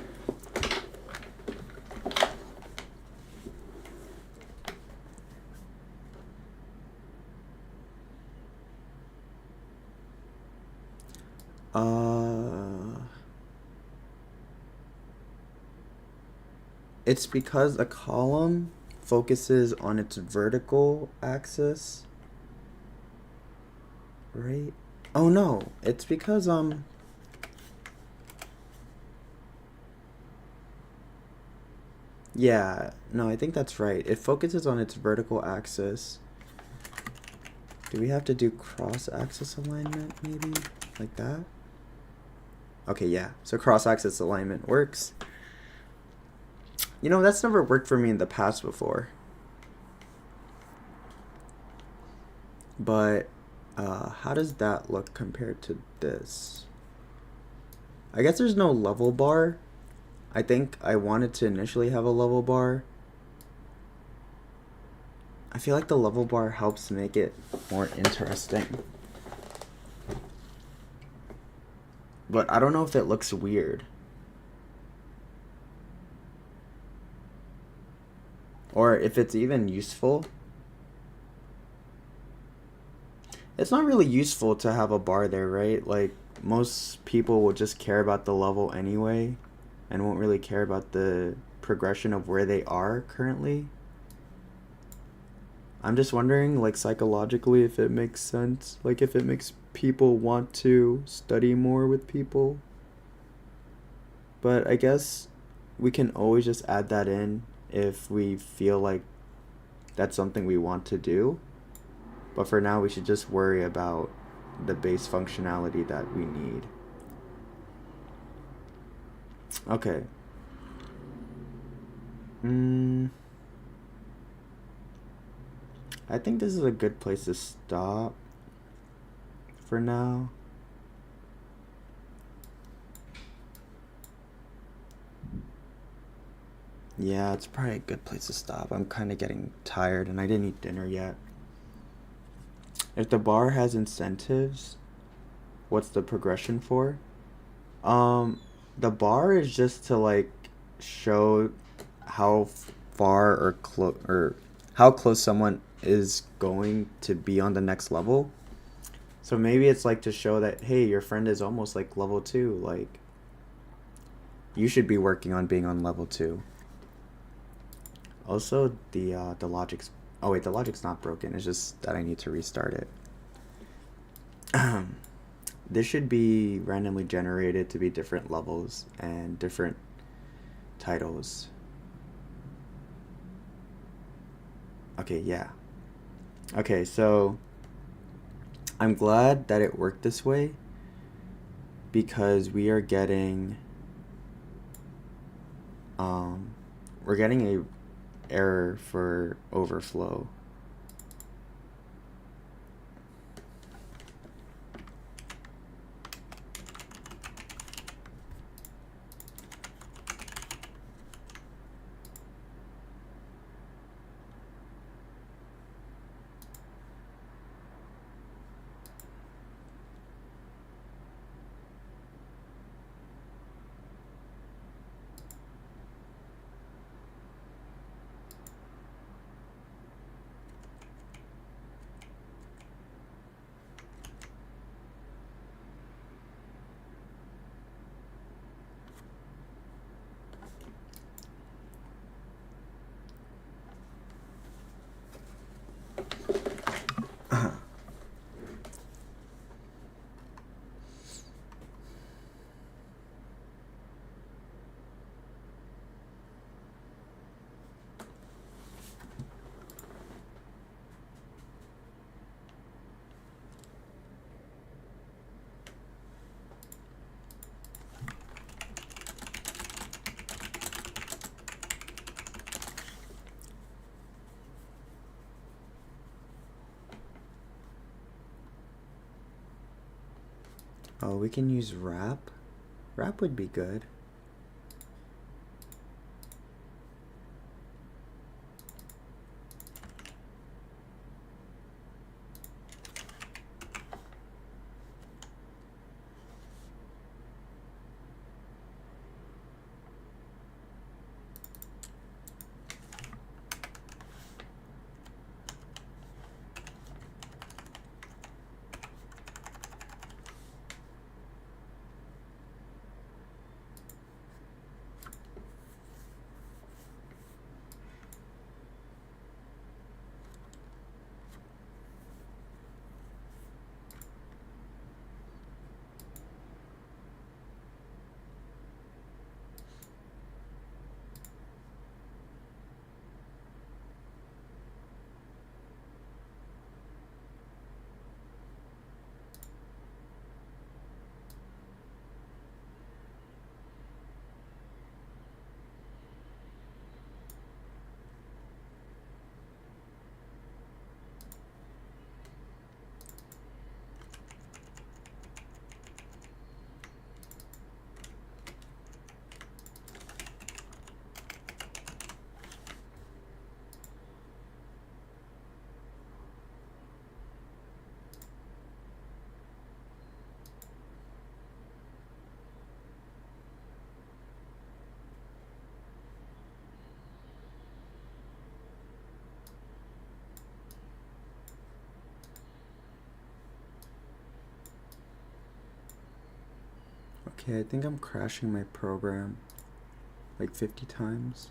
It's because a column focuses on its vertical axis, right? Oh no, it's because yeah, no, I think that's right. It focuses on its vertical axis. Do we have to do cross-axis alignment maybe? Like that? Okay, yeah. So cross-axis alignment works. You know, that's never worked for me in the past before. But how does that look compared to this? I guess there's no level bar. I think I wanted to initially have a level bar. I feel like the level bar helps make it more interesting. But I don't know if it looks weird. Or if it's even useful. It's not really useful to have a bar there, right? Like, most people will just care about the level anyway and won't really care about the progression of where they are currently. I'm just wondering, like, psychologically, if it makes sense. Like, if it makes people want to study more with people. But I guess we can always just add that in if we feel like that's something we want to do. But for now, we should just worry about the base functionality that we need. Okay. I think this is a good place to stop for now. Yeah, it's probably a good place to stop. I'm kind of getting tired and I didn't eat dinner yet. If the bar has incentives, what's the progression for? Um, the bar is just to like show how far or close or how close someone is going to be on the next level. So maybe it's like to show that hey, your friend is almost like level 2, like you should be working on being on level 2. Also, the logic's oh wait, the logic's not broken. It's just that I need to restart it. This should be randomly generated to be different levels and different titles. Okay, yeah. Okay, so I'm glad that it worked this way because um we're getting a error for overflow. Oh, we can use wrap. Wrap would be good. Okay, I think I'm crashing my program like 50 times.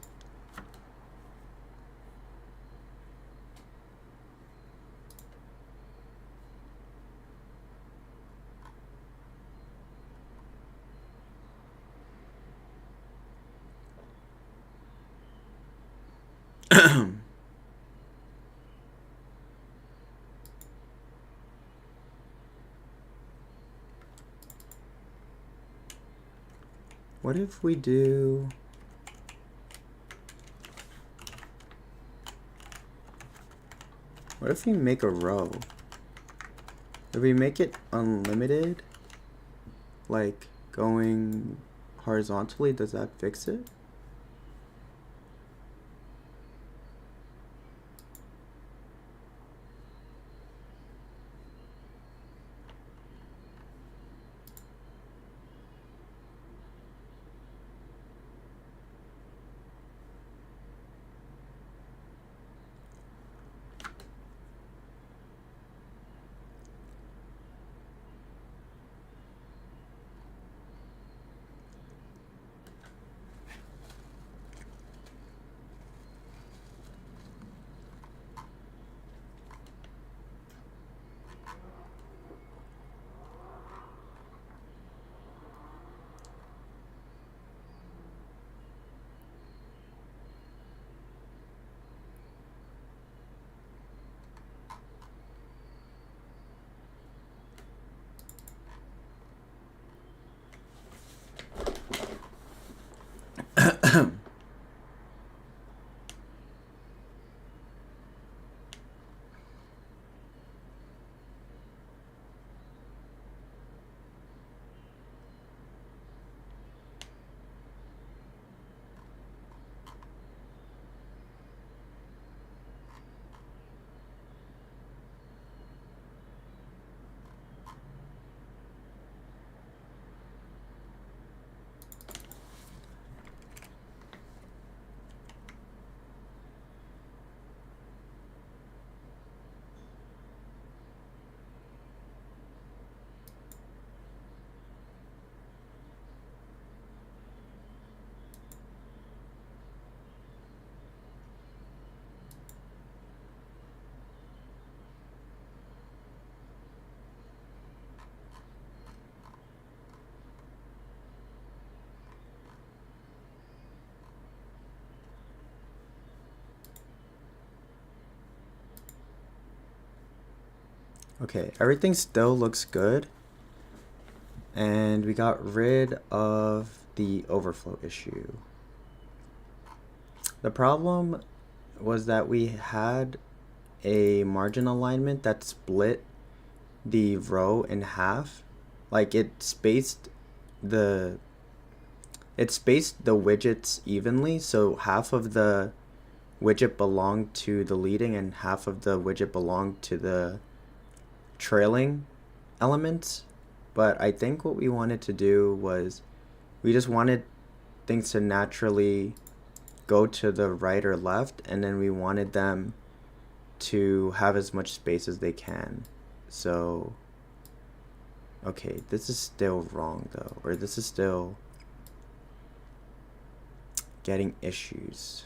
What if we do... What if we make a row? If we make it unlimited, like going horizontally, does that fix it? Okay, everything still looks good. And we got rid of the overflow issue. The problem was that we had a margin alignment that split the row in half. Like the it spaced the widgets evenly, so half of the widget belonged to the leading and half of the widget belonged to the trailing elements. But I think what we wanted to do was we just wanted things to naturally go to the right or left, and then we wanted them to have as much space as they can. So, okay, this is still wrong though, or this is still getting issues.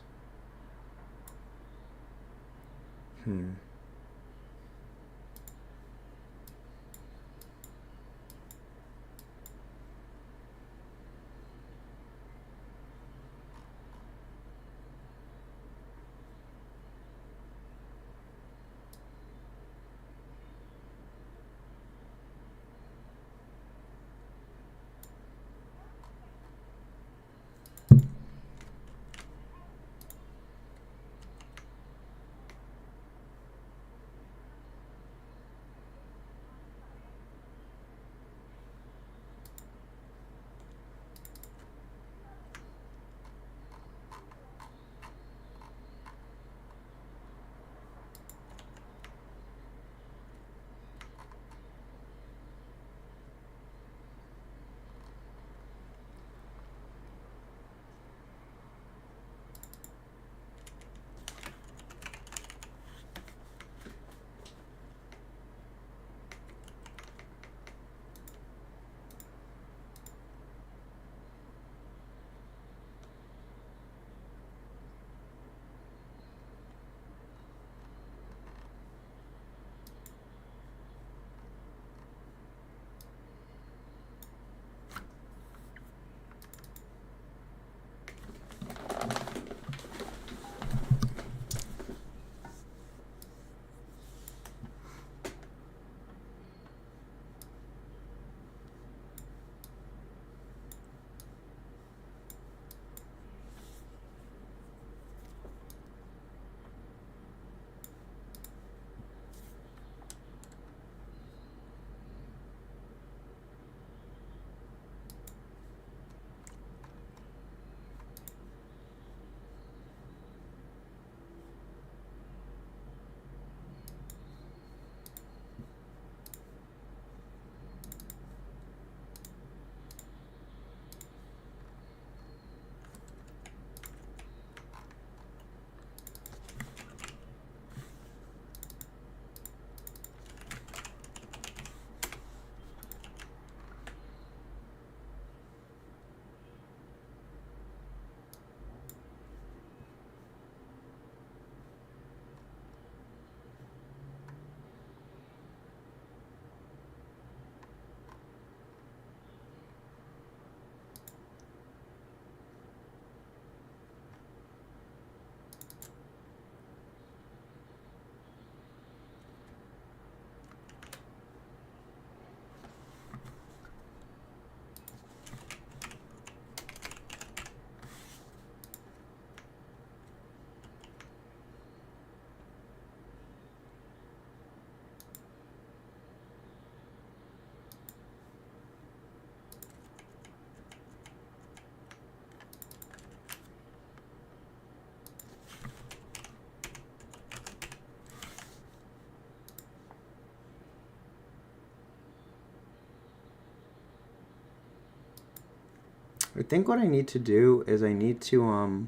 I think what I need to do is I need to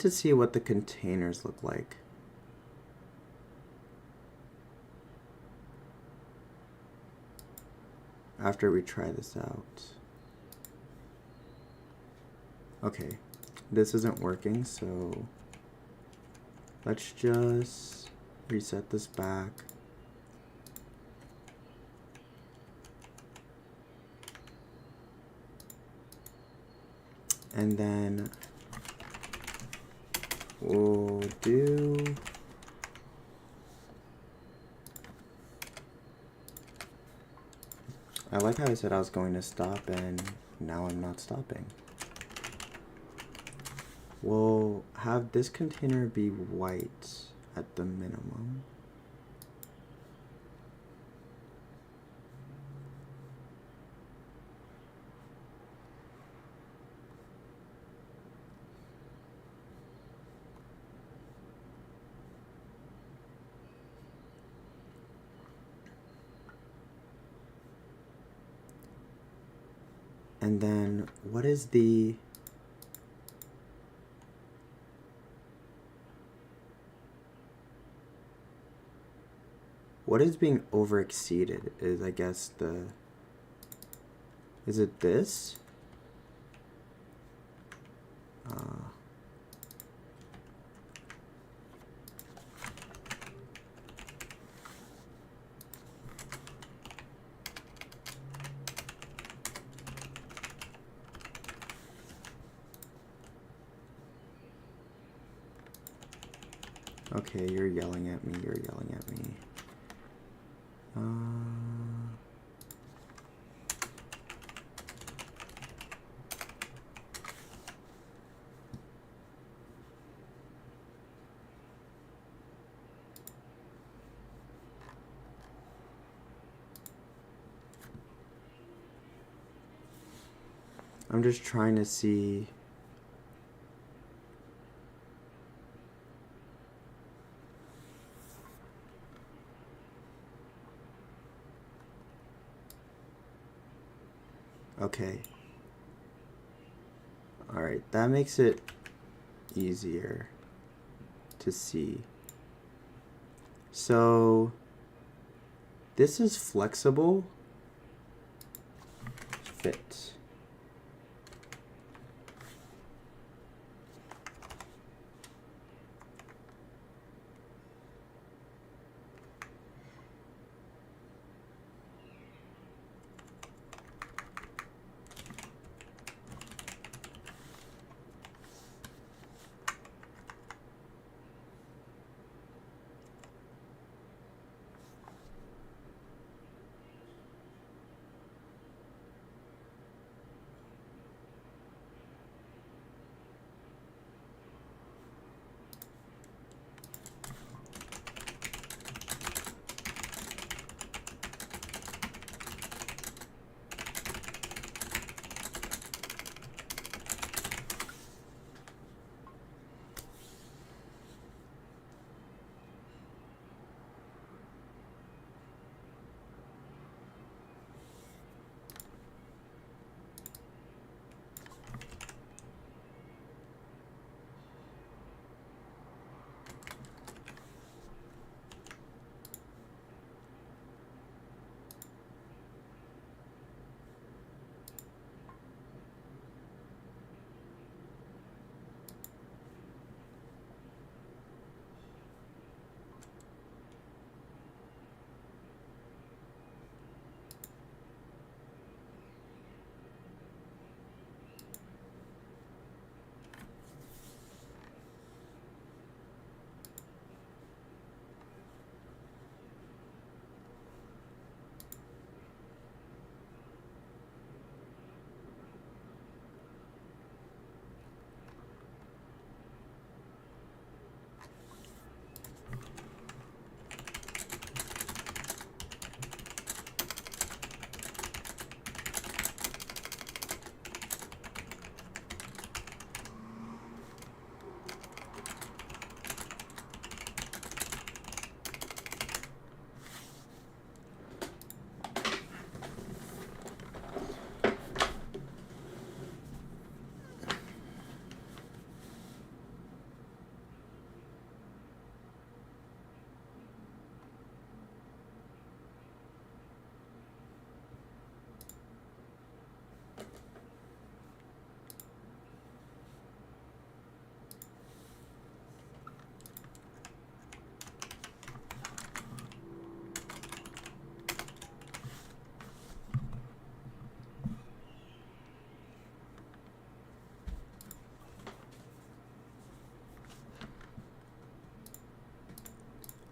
see what the containers look like. After we try this out. Okay, this isn't working, so let's just reset this back. And then we'll do I like how I said I was going to stop and now I'm not stopping. We'll have this container be white at the minimum. And then what is the what is being over exceeded is, I guess, is it this? Okay, you're yelling at me, you're yelling at me. I'm just trying to see. Okay. Alright, that makes it easier to see. So this is flexible. Fit.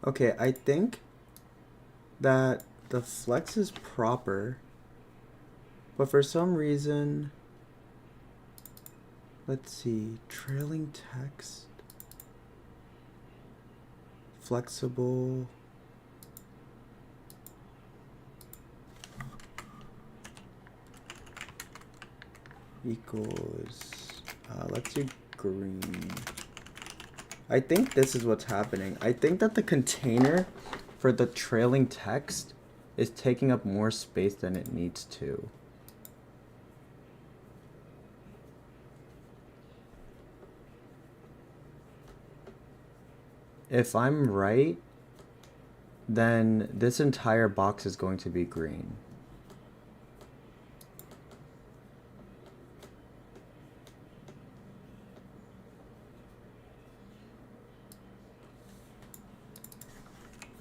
Okay, I think that the flex is proper But for some reason, let's see, trailing text, flexible, equals, let's do green. I think this is what's happening. I think that the container for the trailing text is taking up more space than it needs to. If I'm right, then this entire box is going to be green.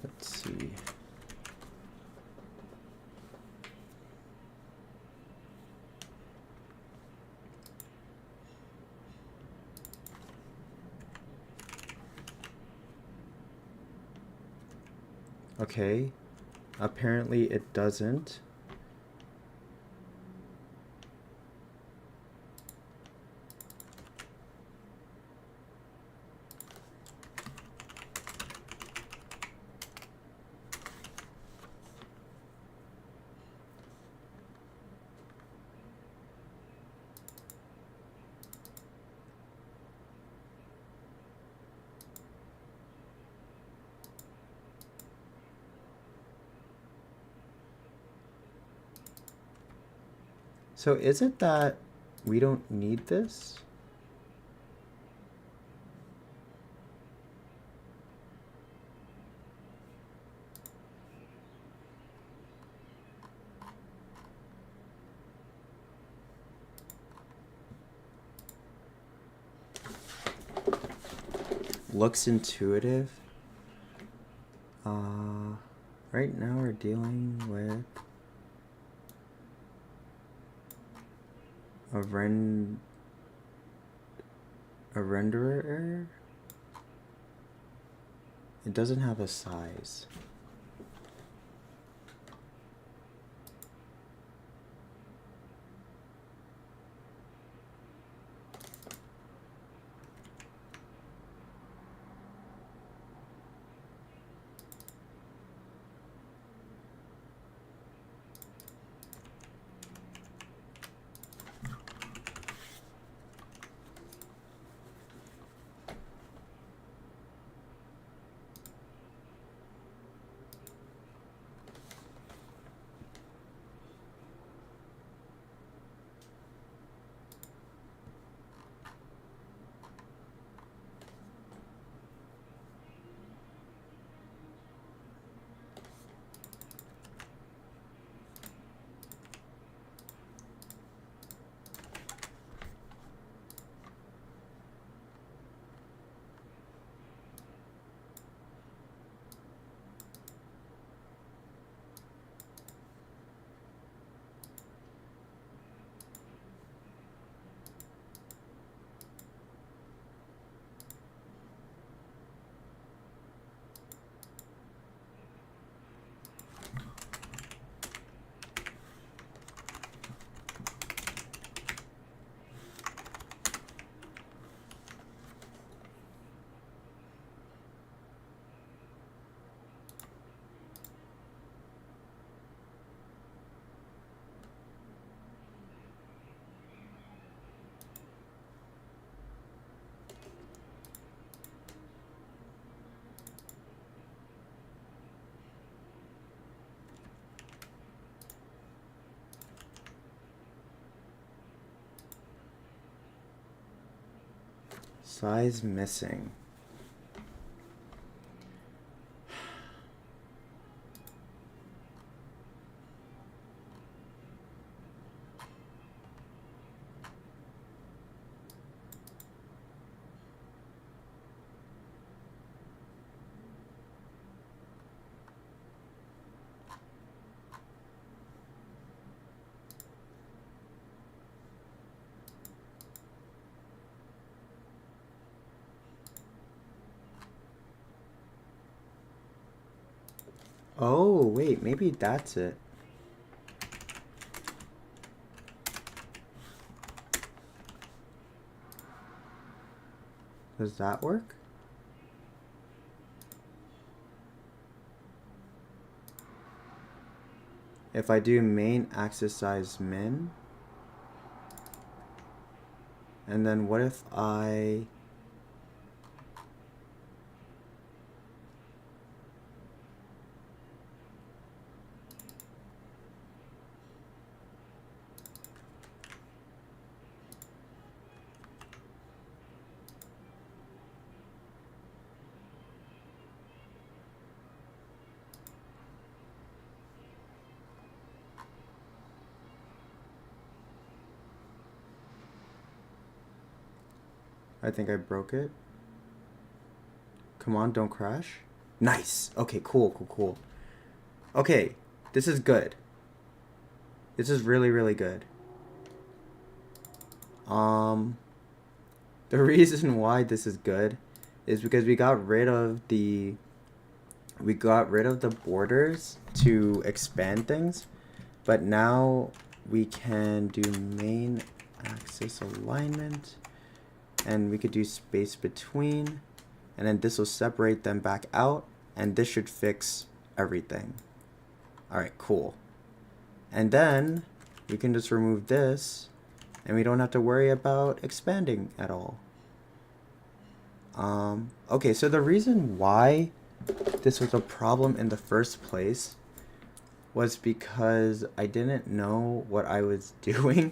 Let's see. Okay, apparently it doesn't. So is it that we don't need this? Looks intuitive. Right now we're dealing with a renderer error. It doesn't have a size. Size missing. Oh, wait, maybe that's it. Does that work? If I do main axis size min, and then what if I I think I broke it. Come on, don't crash. Nice. Okay, cool. Okay, this is good. This is really, really good. The reason why this is good is because we got rid of the borders to expand things, but now we can do main axis alignment, and we could do space between, and then this will separate them back out, and this should fix everything. All right, cool. And then we can just remove this, and we don't have to worry about expanding at all. Okay, so the reason why this was a problem in the first place was because I didn't know what I was doing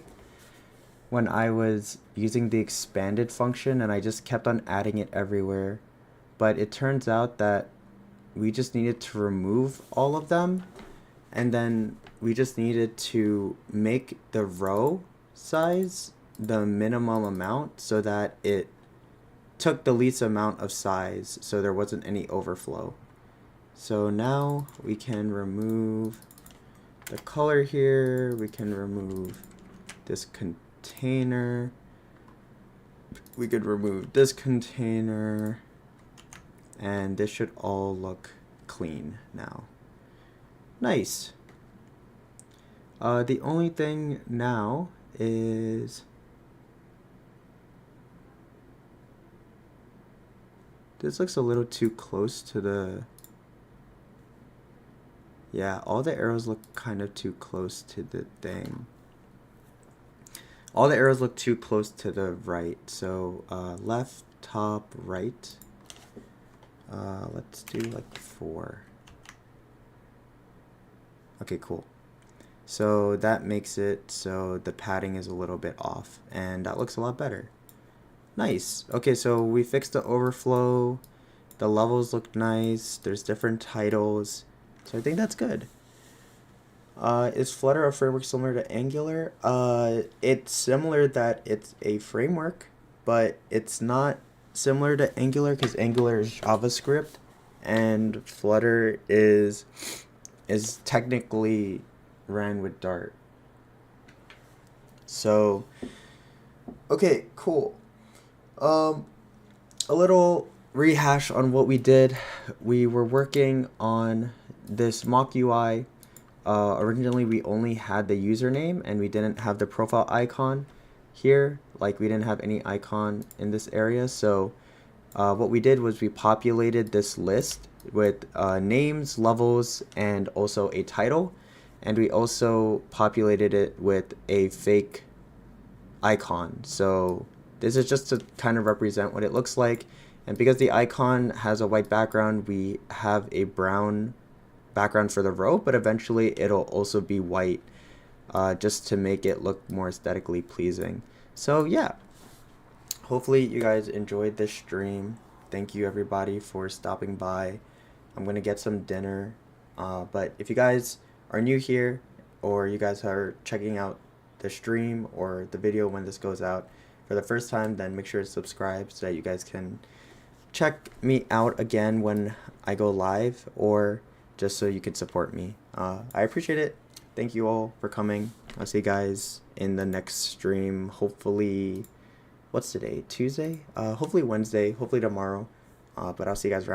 when I was using the expanded function, and I just kept on adding it everywhere. But it turns out that we just needed to remove all of them, and then we just needed to make the row size the minimum amount so that it took the least amount of size so there wasn't any overflow. So now we can remove the color here, we can remove this container, we could remove this container, and this should all look clean now. Nice. The only thing now is this looks a little too close to the, yeah, all the arrows look kind of too close to the thing. All the arrows look too close to the right, so left, top, right. Let's do like 4. Okay, cool. So that makes it so the padding is a little bit off, and that looks a lot better. Nice. Okay, so we fixed the overflow. The levels look nice. There's different titles. So I think that's good. Is Flutter a framework similar to Angular? It's similar that it's a framework, but it's not similar to Angular because Angular is JavaScript, and Flutter is technically ran with Dart. So, okay, cool. A little rehash on what we did. We were working on this mock UI. Originally we only had the username and we didn't have the profile icon here. Like, we didn't have any icon in this area. So what we did was we populated this list with names, levels, and also a title. And we also populated it with a fake icon. So this is just to kind of represent what it looks like. And because the icon has a white background, we have a brown background for the row, but eventually it'll also be white just to make it look more aesthetically pleasing. So yeah, hopefully you guys enjoyed this stream. Thank you everybody for stopping by. I'm gonna get some dinner, but if you guys are new here, or you guys are checking out the stream or the video when this goes out for the first time, then make sure to subscribe so that you guys can check me out again when I go live, or just so you can support me. I appreciate it. Thank you all for coming. I'll see you guys in the next stream. Hopefully, what's today? Tuesday? Hopefully Wednesday. Hopefully tomorrow. But I'll see you guys around.